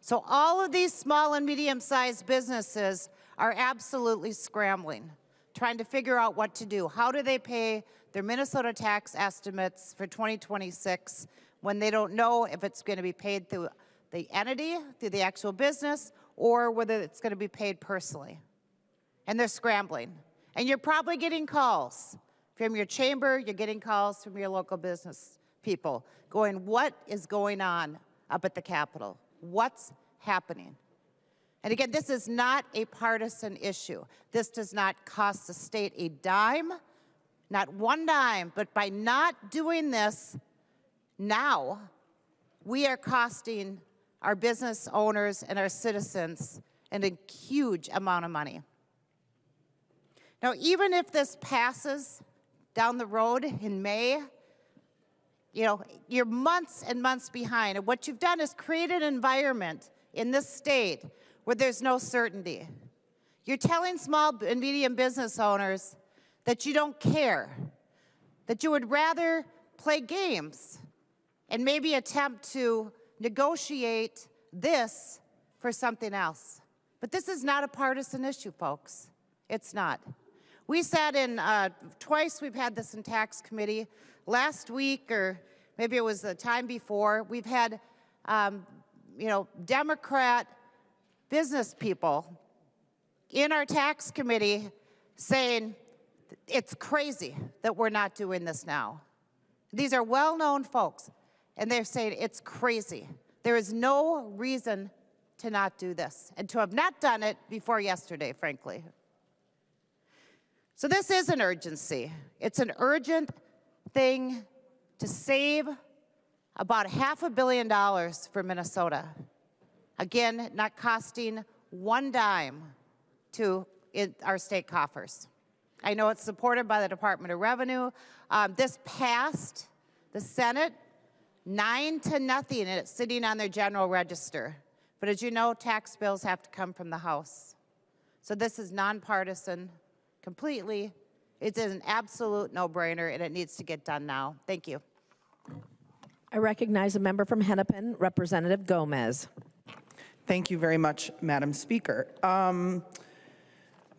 So all of these small and medium-sized businesses are absolutely scrambling, trying to figure out what to do. How do they pay their Minnesota tax estimates for 2026 when they don't know if it's going to be paid through the entity, through the actual business, or whether it's going to be paid personally? And they're scrambling. And you're probably getting calls from your chamber, you're getting calls from your local business people going, what is going on up at the Capitol? What's happening? And again, this is not a partisan issue. This does not cost the state a dime, not one dime, but by not doing this now, we are costing our business owners and our citizens a huge amount of money. Now, even if this passes down the road in May, you're months and months behind. And what you've done is create an environment in this state where there's no certainty. You're telling small and medium business owners that you don't care, that you would rather play games and maybe attempt to negotiate this for something else. But this is not a partisan issue, folks. It's not. We sat in, twice we've had this in tax committee. Last week, or maybe it was the time before, we've had, Democrat business people in our tax committee saying it's crazy that we're not doing this now. These are well-known folks, and they're saying it's crazy. There is no reason to not do this, and to have not done it before yesterday, frankly. So this is an urgency. It's an urgent thing to save about $500 million for Minnesota. Again, not costing one dime to our state coffers. I know it's supported by the Department of Revenue. This passed the Senate 9-0, and it's sitting on their general register. But as you know, tax bills have to come from the House. So this is nonpartisan completely. It is an absolute no-brainer, and it needs to get done now. Thank you. I recognize a member from Hennepin, Representative Gomez. Thank you very much, Madam Speaker.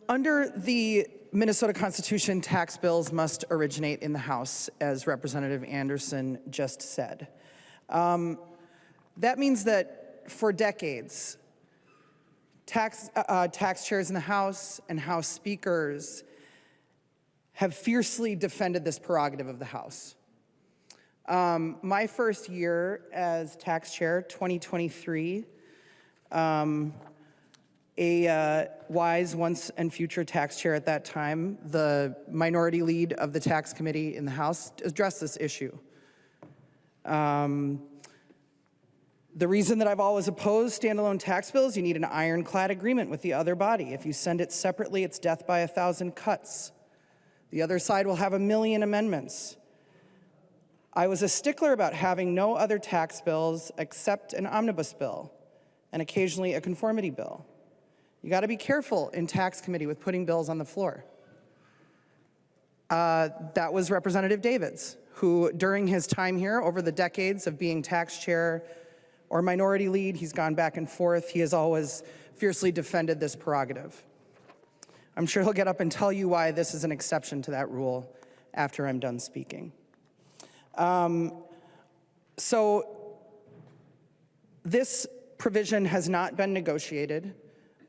Under the Minnesota Constitution, tax bills must originate in the House, as Representative Anderson just said. That means that for decades, tax chairs in the House and House speakers have fiercely defended this prerogative of the House. My first year as tax chair, 2023, a wise once and future tax chair at that time, the minority lead of the tax committee in the House, addressed this issue. The reason that I've always opposed standalone tax bills, you need an ironclad agreement with the other body. If you send it separately, it's death by 1,000 cuts. The other side will have 1 million amendments. I was a stickler about having no other tax bills except an omnibus bill and occasionally a conformity bill. You got to be careful in tax committee with putting bills on the floor. That was Representative Davids, who during his time here over the decades of being tax chair or minority lead, he's gone back and forth. He has always fiercely defended this prerogative. I'm sure he'll get up and tell you why this is an exception to that rule after I'm done speaking. So this provision has not been negotiated.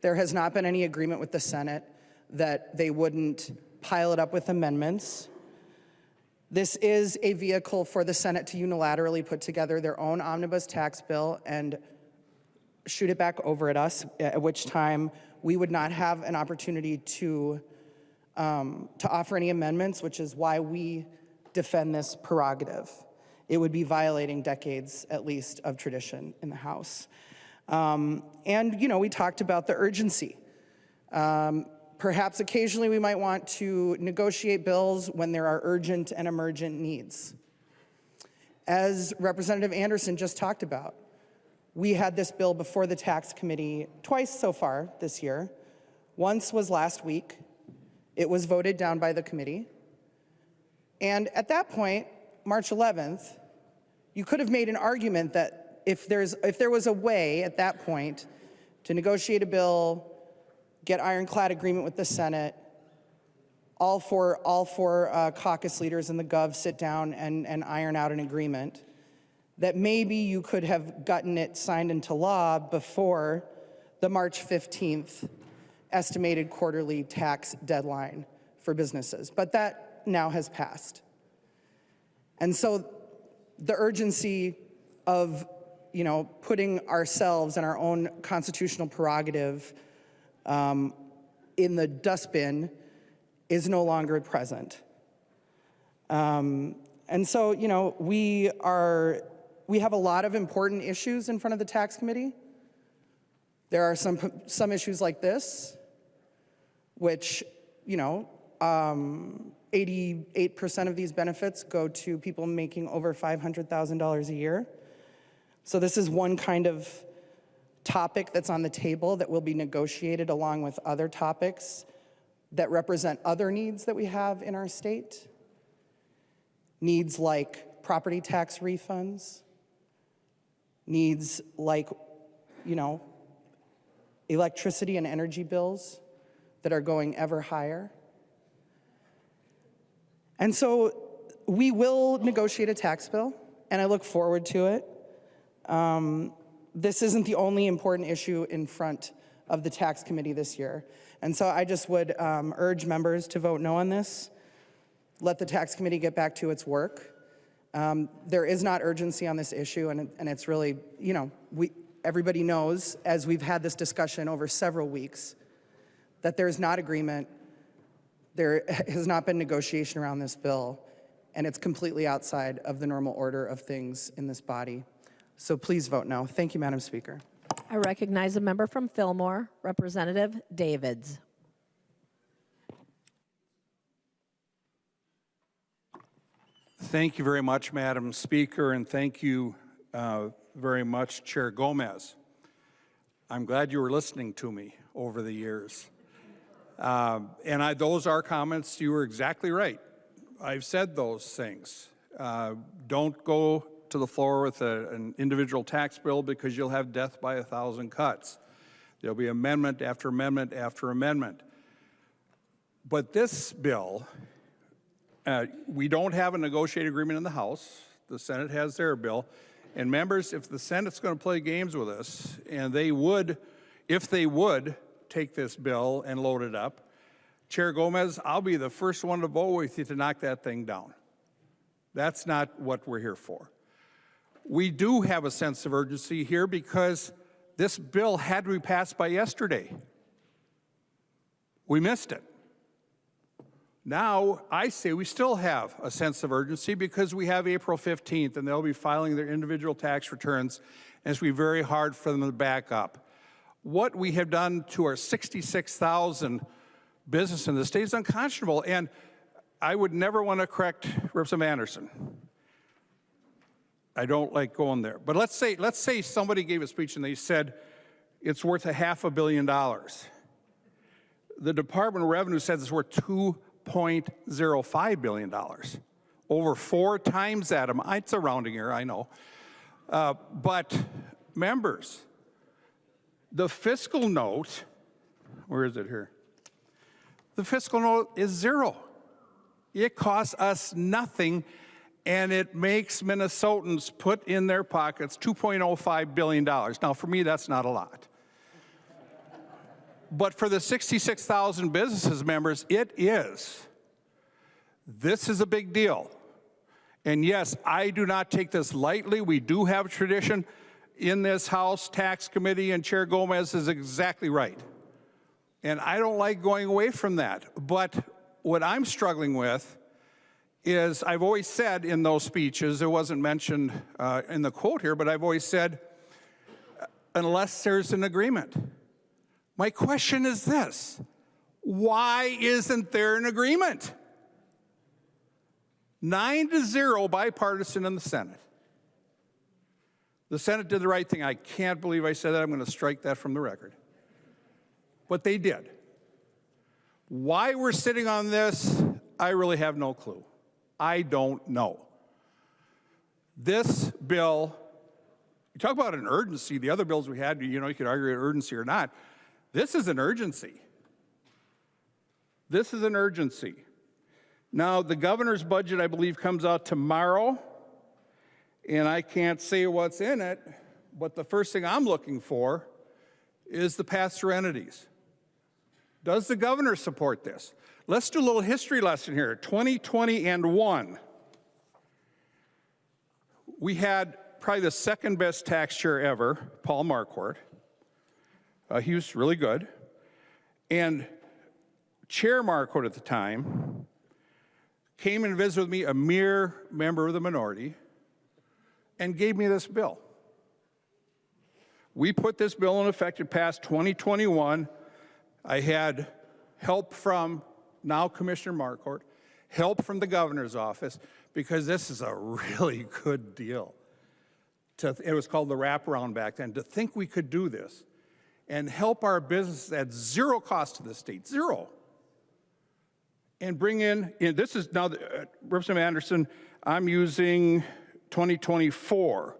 There has not been any agreement with the Senate that they wouldn't pile it up with amendments. This is a vehicle for the Senate to unilaterally put together their own omnibus tax bill and shoot it back over at us, at which time we would not have an opportunity to offer any amendments, which is why we defend this prerogative. It would be violating decades, at least, of tradition in the House. And, you know, we talked about the urgency. Perhaps occasionally we might want to negotiate bills when there are urgent and emergent needs. As Representative Anderson just talked about, we had this bill before the tax committee twice so far this year. Once was last week. It was voted down by the committee. And at that point, March 11th, you could have made an argument that if there was a way at that point to negotiate a bill, get ironclad agreement with the Senate, all four caucus leaders and the Gov sit down and iron out an agreement, that maybe you could have gotten it signed into law before the March 15th estimated quarterly tax deadline for businesses. But that now has passed. And so the urgency of, you know, putting ourselves and our own constitutional prerogative in the dustbin is no longer present. And so, you know, we have a lot of important issues in front of the tax committee. There are some issues like this, which, you know, 88% of these benefits go to people making over $500,000 a year. So this is one kind of topic that's on the table that will be negotiated along with other topics that represent other needs that we have in our state. Needs like property tax refunds, needs like, you know, electricity and energy bills that are going ever higher. And so we will negotiate a tax bill, and I look forward to it. This isn't the only important issue in front of the tax committee this year. And so I just would urge members to vote no on this. Let the tax committee get back to its work. There is not urgency on this issue, and it's really, you know, everybody knows, as we've had this discussion over several weeks, that there's not agreement. There has not been negotiation around this bill, and it's completely outside of the normal order of things in this body. So please vote no. Thank you, Madam Speaker. I recognize a member from Fillmore, Representative Davids. Thank you very much, Madam Speaker, and thank you very much, Chair Gomez. I'm glad you were listening to me over the years. Those are comments, you were exactly right. I've said those things. Don't go to the floor with an individual tax bill because you'll have death by 1,000 cuts. There'll be amendment after amendment after amendment. But this bill, we don't have a negotiated agreement in the House. The Senate has their bill. And members, if the Senate's going to play games with us, and they would, if they would take this bill and load it up, Chair Gomez, I'll be the first one to vote with you to knock that thing down. That's not what we're here for. We do have a sense of urgency here because this bill had to be passed by yesterday. We missed it. Now, I say we still have a sense of urgency because we have April 15th, and they'll be filing their individual tax returns, and it's going to be very hard for them to back up. What we have done to our 66,000 businesses in the state is unconscionable, and I would never want to correct Representative Anderson. I don't like going there. But let's say somebody gave a speech and they said it's worth $500 million. The Department of Revenue says it's worth $2.05 billion. Over 4 times that amount. It's a rounding error, I know. But members, the fiscal note, where is it here? The fiscal note is 0. It costs us nothing, and it makes Minnesotans put in their pockets $2.05 billion. Now, for me, that's not a lot. But for the 66,000 businesses, members, it is. This is a big deal. And yes, I do not take this lightly. We do have a tradition in this House Tax Committee, and Chair Gomez is exactly right. And I don't like going away from that. But what I'm struggling with is, I've always said in those speeches, it wasn't mentioned in the quote here, but I've always said, unless there's an agreement. My question is this: why isn't there an agreement? 9-0 bipartisan in the Senate. The Senate did the right thing. I can't believe I said that. I'm going to strike that from the record. But they did. Why we're sitting on this, I really have no clue. I don't know. This bill, you talk about an urgency. The other bills we had, you could argue an urgency or not. This is an urgency. This is an urgency. Now, the governor's budget, I believe, comes out tomorrow, and I can't say what's in it, but the first thing I'm looking for is the pass-through entities. Does the governor support this? Let's do a little history lesson here. 2020 and 1. We had probably the second best tax chair ever, Paul Marquardt. He was really good. And Chair Marquardt at the time came and visited with me, a mere member of the minority, and gave me this bill. We put this bill in effect. It passed 2021. I had help from now Commissioner Marquardt, help from the governor's office, because this is a really good deal. It was called the wraparound back then. To think we could do this and help our business at 0 cost to the state, 0. And bring in this is now, Representative Anderson, I'm using 2024,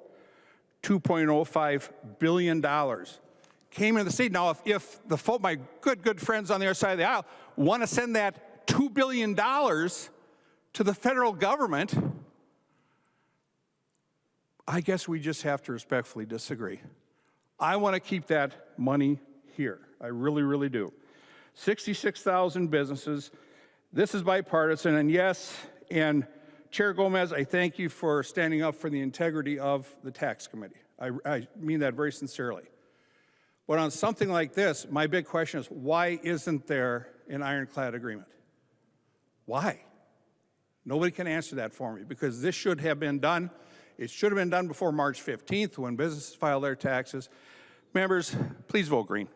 $2.05 billion. Came into the state. Now, if the folk, my good friends on the other side of the aisle, want to send that $2 billion to the federal government, I guess we just have to respectfully disagree. I want to keep that money here. I really, really do. 66,000 businesses. This is bipartisan, and yes, and Chair Gomez, I thank you for standing up for the integrity of the tax committee. I mean that very sincerely. But on something like this, my big question is, why isn't there an ironclad agreement? Why? Nobody can answer that for me, because this should have been done. It should have been done before March 15th when businesses file their taxes. Members, please vote green.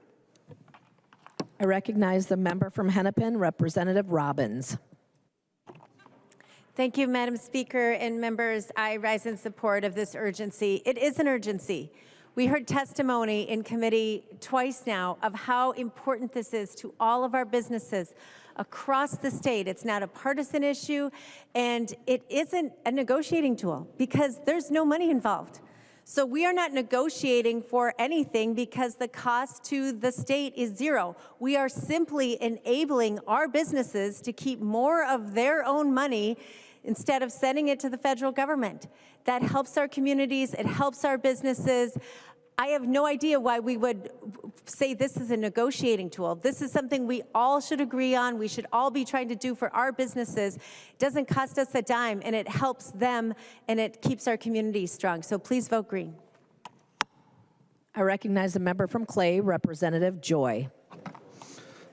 I recognize the member from Hennepin, Representative Robbins. Thank you, Madam Speaker and members. I rise in support of this urgency. It is an urgency. We heard testimony in committee twice now of how important this is to all of our businesses across the state. It's not a partisan issue, and it isn't a negotiating tool because there's no money involved. So we are not negotiating for anything because the cost to the state is 0. We are simply enabling our businesses to keep more of their own money instead of sending it to the federal government. That helps our communities, it helps our businesses. I have no idea why we would say this is a negotiating tool. This is something we all should agree on. We should all be trying to do for our businesses. It doesn't cost us a dime, and it helps them, and it keeps our communities strong. So please vote green. I recognize the member from Clay, Representative Joy.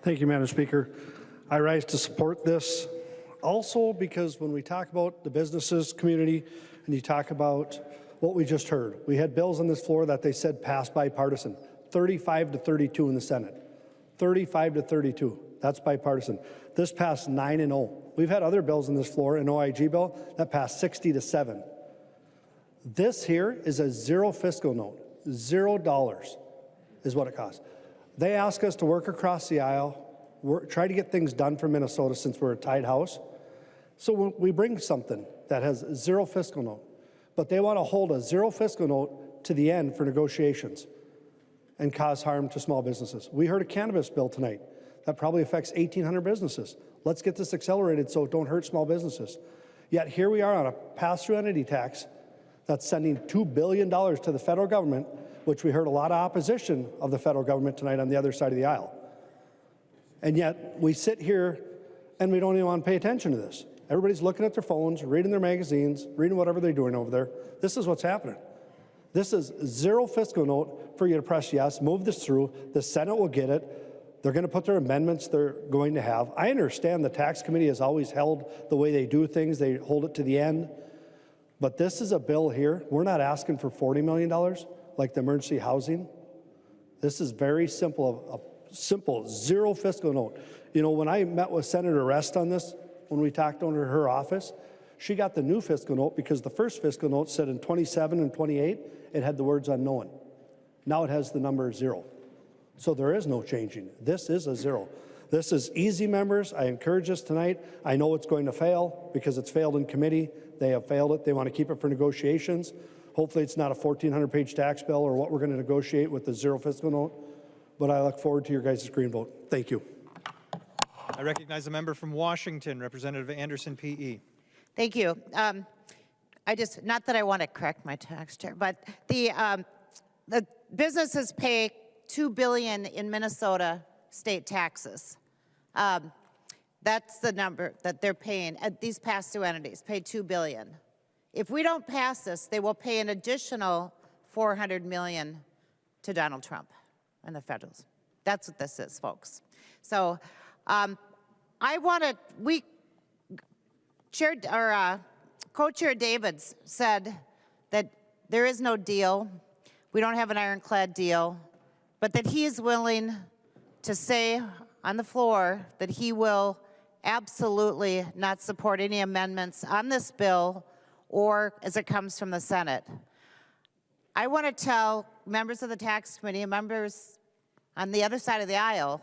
Thank you, Madam Speaker. I rise to support this also because when we talk about the businesses community and you talk about what we just heard, we had bills on this floor that they said passed bipartisan, 35 to 32 in the Senate, 35 to 32. That's bipartisan. This passed 9-0. We've had other bills on this floor, an OIG bill, that passed 60 to 7. This here is a zero fiscal note. $0 is what it costs. They ask us to work across the aisle, try to get things done for Minnesota since we're a tied house. So we bring something that has zero fiscal note, but they want to hold a zero fiscal note to the end for negotiations and cause harm to small businesses. We heard a cannabis bill tonight that probably affects 1,800 businesses. Let's get this accelerated so it don't hurt small businesses. Yet here we are on a pass-through entity tax that's sending $2 billion to the federal government, which we heard a lot of opposition of the federal government tonight on the other side of the aisle. And yet we sit here and we don't even want to pay attention to this. Everybody's looking at their phones, reading their magazines, reading whatever they're doing over there. This is what's happening. This is zero fiscal note for you to press yes, move this through. The Senate will get it. They're going to put their amendments they're going to have. I understand the tax committee has always held the way they do things. They hold it to the end. But this is a bill here. We're not asking for $40 million like the emergency housing. This is very simple, a simple zero fiscal note. You know, when I met with Senator Rest on this, when we talked over her office, she got the new fiscal note because the first fiscal note said in 27 and 28, it had the words unknown. Now it has the number 0. So there is no changing. This is a 0. This is easy, members. I encourage us tonight. I know it's going to fail because it's failed in committee. They have failed it. They want to keep it for negotiations. Hopefully it's not a 1,400-page tax bill or what we're going to negotiate with the zero fiscal note. But I look forward to your guys' green vote. Thank you. I recognize the member from Washington, Representative Anderson, PE. Thank you. Not that I want to correct my tax chair, but the businesses pay $2 billion in Minnesota state taxes. That's the number that they're paying. These pass-through entities pay $2 billion. If we don't pass this, they will pay an additional $400 million to Donald Trump and the federals. That's what this is, folks. So Co-Chair Davids said that there is no deal. We don't have an ironclad deal, but that he is willing to say on the floor that he will absolutely not support any amendments on this bill or as it comes from the Senate. I want to tell members of the tax committee and members on the other side of the aisle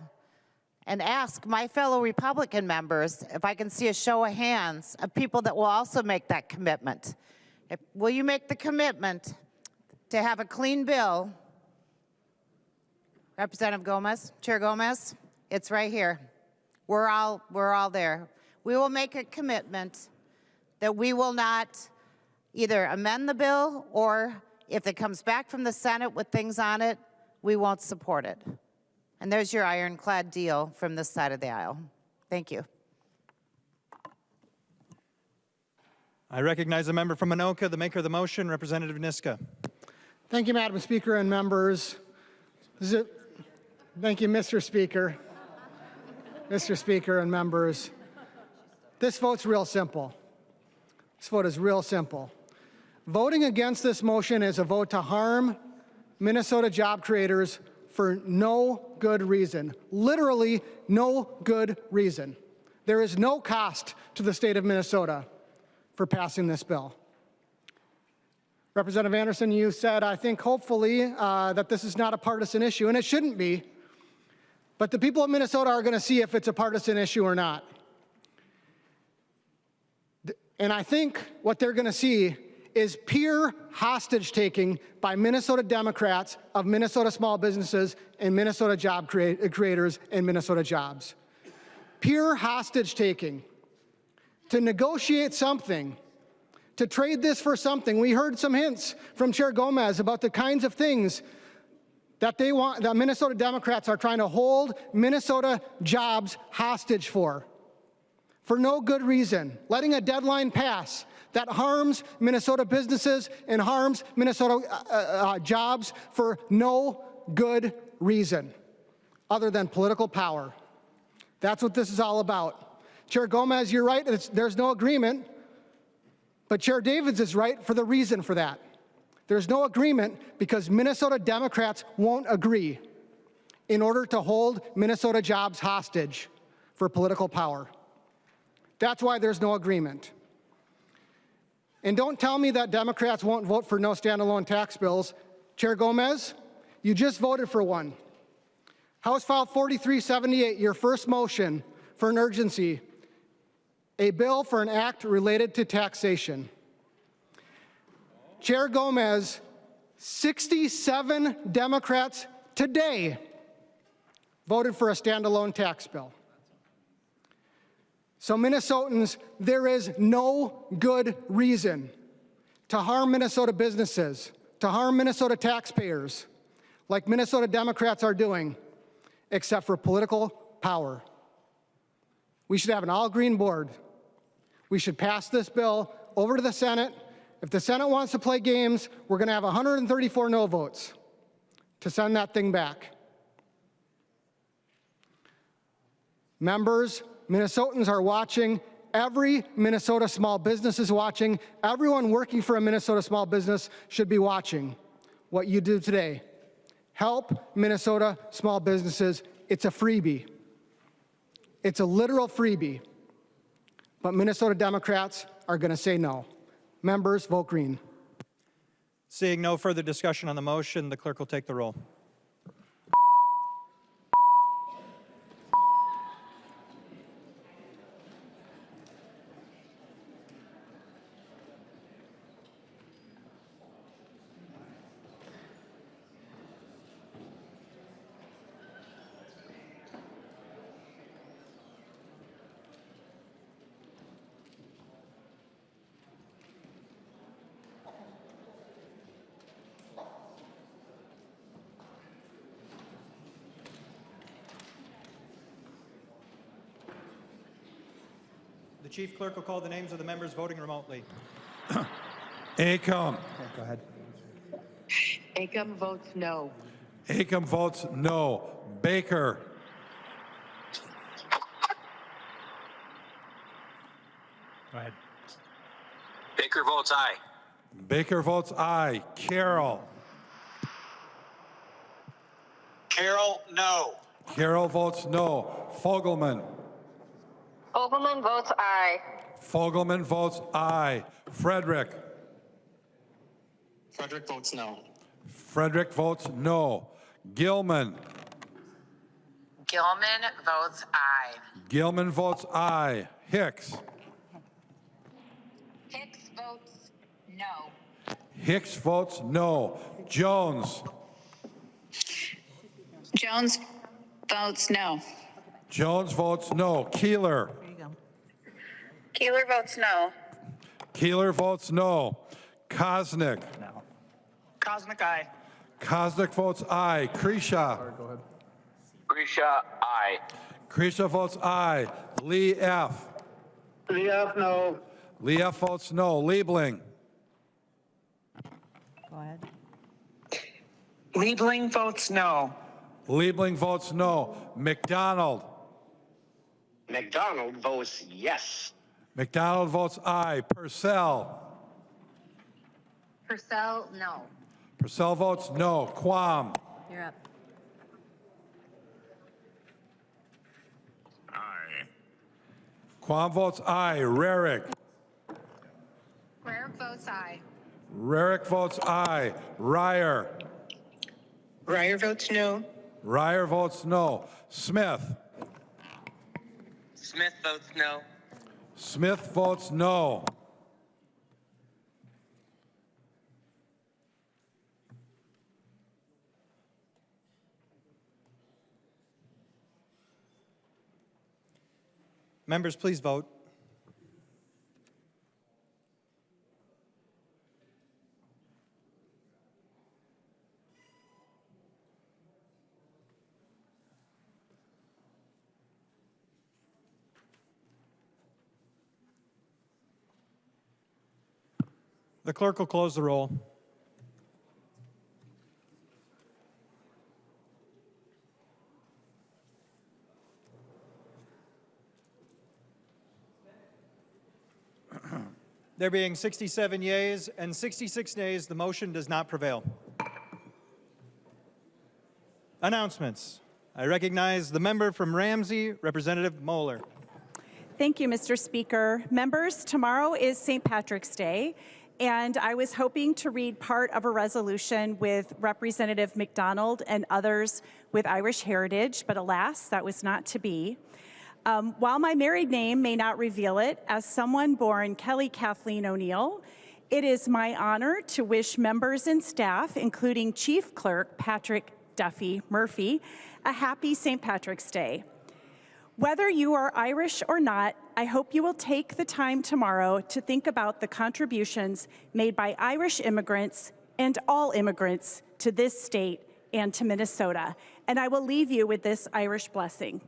and ask my fellow Republican members if I can see a show of hands of people that will also make that commitment. Will you make the commitment to have a clean bill? Representative Gomez, Chair Gomez, it's right here. We're all there. We will make a commitment that we will not either amend the bill or if it comes back from the Senate with things on it, we won't support it. And there's your ironclad deal from this side of the aisle. Thank you. I recognize the member from Anoka, the maker of the motion, Representative Niska. Thank you, Madam Speaker and members. Thank you, Mr. Speaker. Mr. Speaker and members. This vote's real simple. This vote is real simple. Voting against this motion is a vote to harm Minnesota job creators for no good reason. Literally no good reason. There is no cost to the state of Minnesota for passing this bill. Representative Anderson, you said, I think hopefully that this is not a partisan issue, and it shouldn't be. But the people of Minnesota are going to see if it's a partisan issue or not. And I think what they're going to see is pure hostage taking by Minnesota Democrats of Minnesota small businesses and Minnesota job creators and Minnesota jobs. Pure hostage taking to negotiate something, to trade this for something. We heard some hints from Chair Gomez about the kinds of things that they want, that Minnesota Democrats are trying to hold Minnesota jobs hostage for no good reason, letting a deadline pass that harms Minnesota businesses and harms Minnesota jobs for no good reason other than political power. That's what this is all about. Chair Gomez, you're right, there's no agreement, but Chair Davids is right for the reason for that. There's no agreement because Minnesota Democrats won't agree in order to hold Minnesota jobs hostage for political power. That's why there's no agreement. And don't tell me that Democrats won't vote for no standalone tax bills. Chair Gomez, you just voted for one. House File 4378, your first motion for an urgency, a bill for an act related to taxation. Chair Gomez, 67 Democrats today voted for a standalone tax bill. So Minnesotans, there is no good reason to harm Minnesota businesses, to harm Minnesota taxpayers, like Minnesota Democrats are doing, except for political power. We should have an all-green board. We should pass this bill over to the Senate. If the Senate wants to play games, we're going to have 134 no votes to send that thing back. Members, Minnesotans are watching. Every Minnesota small business is watching. Everyone working for a Minnesota small business should be watching what you do today. Help Minnesota small businesses. It's a freebie. It's a literal freebie. But Minnesota Democrats are going to say no. Members, vote green. Seeing no further discussion on the motion, the clerk will take the roll. The chief clerk will call the names of the members voting remotely. Acom. Go ahead. Acom votes no. Acom votes no. Baker. Go ahead. Baker votes aye. Baker votes aye. Carroll. Carroll, no. Carroll votes no. Fogelman. Fogelman votes aye. Fogelman votes aye. Frederick. Frederick votes no. Frederick votes no. Gilman. Gilman votes aye. Gilman votes aye. Hicks. Hicks votes no. Hicks votes no. Jones. Jones votes no. Jones votes no. Keeler. Keeler votes no. Keeler votes no. Kosnick. No. Cosmic aye. Kosnick votes aye. Kresha. Grisha, aye. Kresha votes aye. Lee F. Lee F, no. Lee F votes no. Liebling. Go ahead. Liebling votes no. Liebling votes no. McDonald. McDonald votes yes. McDonald votes aye. Purcell. Purcell, no. Purcell votes no. Quam. You're up. Aye. Quam votes aye. Rarick. Rarick votes aye. Rarick votes aye. Ryer. Ryer votes no. Ryer votes no. Smith. Smith votes no. Smith votes no. Members, please vote. The clerk will close the roll. There being 67 yeas and 66 nays, the motion does not prevail. Announcements. I recognize the member from Ramsey, Representative Moeller. Thank you, Mr. Speaker. Members, tomorrow is St. Patrick's Day, and I was hoping to read part of a resolution with Representative McDonald and others with Irish heritage, but alas, that was not to be. While my married name may not reveal it, as someone born Kelly Kathleen O'Neill, it is my honor to wish members and staff, including Chief Clerk Patrick Duffy Murphy, a happy St. Patrick's Day. Whether you are Irish or not, I hope you will take the time tomorrow to think about the contributions made by Irish immigrants and all immigrants to this state and to Minnesota. And I will leave you with this Irish blessing.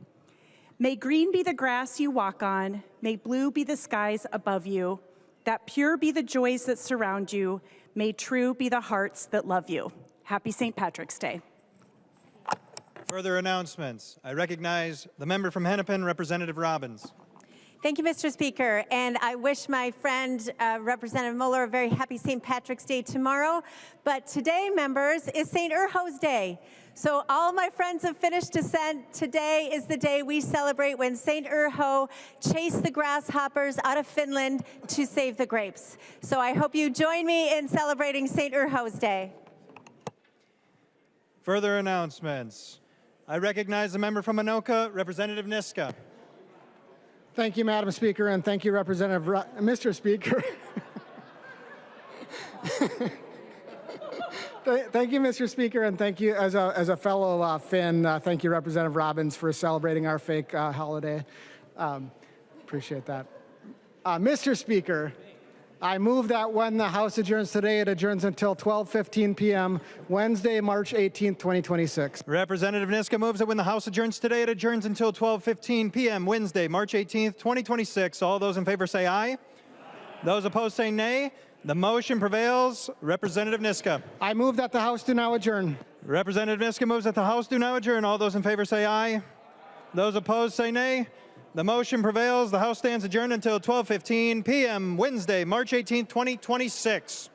May green be the grass you walk on, may blue be the skies above you, that pure be the joys that surround you, may true be the hearts that love you. Happy St. Patrick's Day. Further announcements. I recognize the member from Hennepin, Representative Robbins. Thank you, Mr. Speaker. And I wish my friend, Representative Mueller, a very happy St. Patrick's Day tomorrow. But today, members, is St. Urho's Day. So all my friends of Finnish descent, today is the day we celebrate when St. Urho chased the grasshoppers out of Finland to save the grapes. So I hope you join me in celebrating St. Urho's Day. Further announcements. I recognize the member from Anoka, Representative Niska. Thank you, Madam Speaker, and thank you, Mr. Speaker. Thank you, Mr. Speaker, and thank you, as a fellow Finn, thank you, Representative Robbins, for celebrating our fake holiday. Appreciate that. Mr. Speaker, I move that when the House adjourns today, it adjourns until 12:15 p.m., Wednesday, March 18th, 2026. Representative Niska moves that when the House adjourns today, it adjourns until 12:15 p.m., Wednesday, March 18th, 2026. All those in favor say aye. Those opposed say nay. The motion prevails. Representative Niska. I move that the House do now adjourn. Representative Niska moves that the House do now adjourn. All those in favor say aye. Those opposed say nay. The motion prevails. The House stands adjourned until 12:15 p.m. Wednesday, March 18th, 2026.